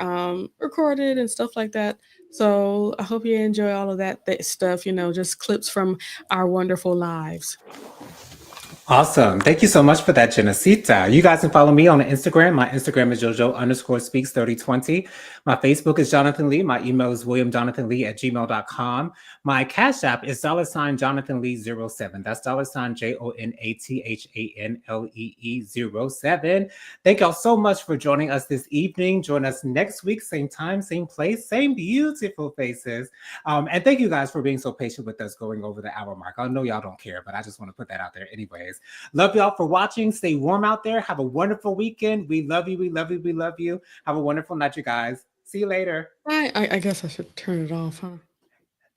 recorded and stuff like that. So I hope you enjoy all of that stuff, just clips from our wonderful lives. Awesome. Thank you so much for that, Genesita. You guys can follow me on Instagram. My Instagram is JoJo_speaks 3020. My Facebook is Jonathan Lee. My email is williamjonathanlee@gmail.com. My Cash App is $JonathanLee07. That's $JONATHANLEE07. Thank y'all so much for joining us this evening. Join us next week, same time, same place, same beautiful faces. And thank you guys for being so patient with us going over the hour mark. I know y'all don't care, but I just want to put that out there anyways. Love y'all for watching. Stay warm out there. Have a wonderful weekend. We love you. We love you. We love you. Have a wonderful night, you guys. See you later. I guess I should turn it off, huh?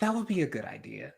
That would be a good idea.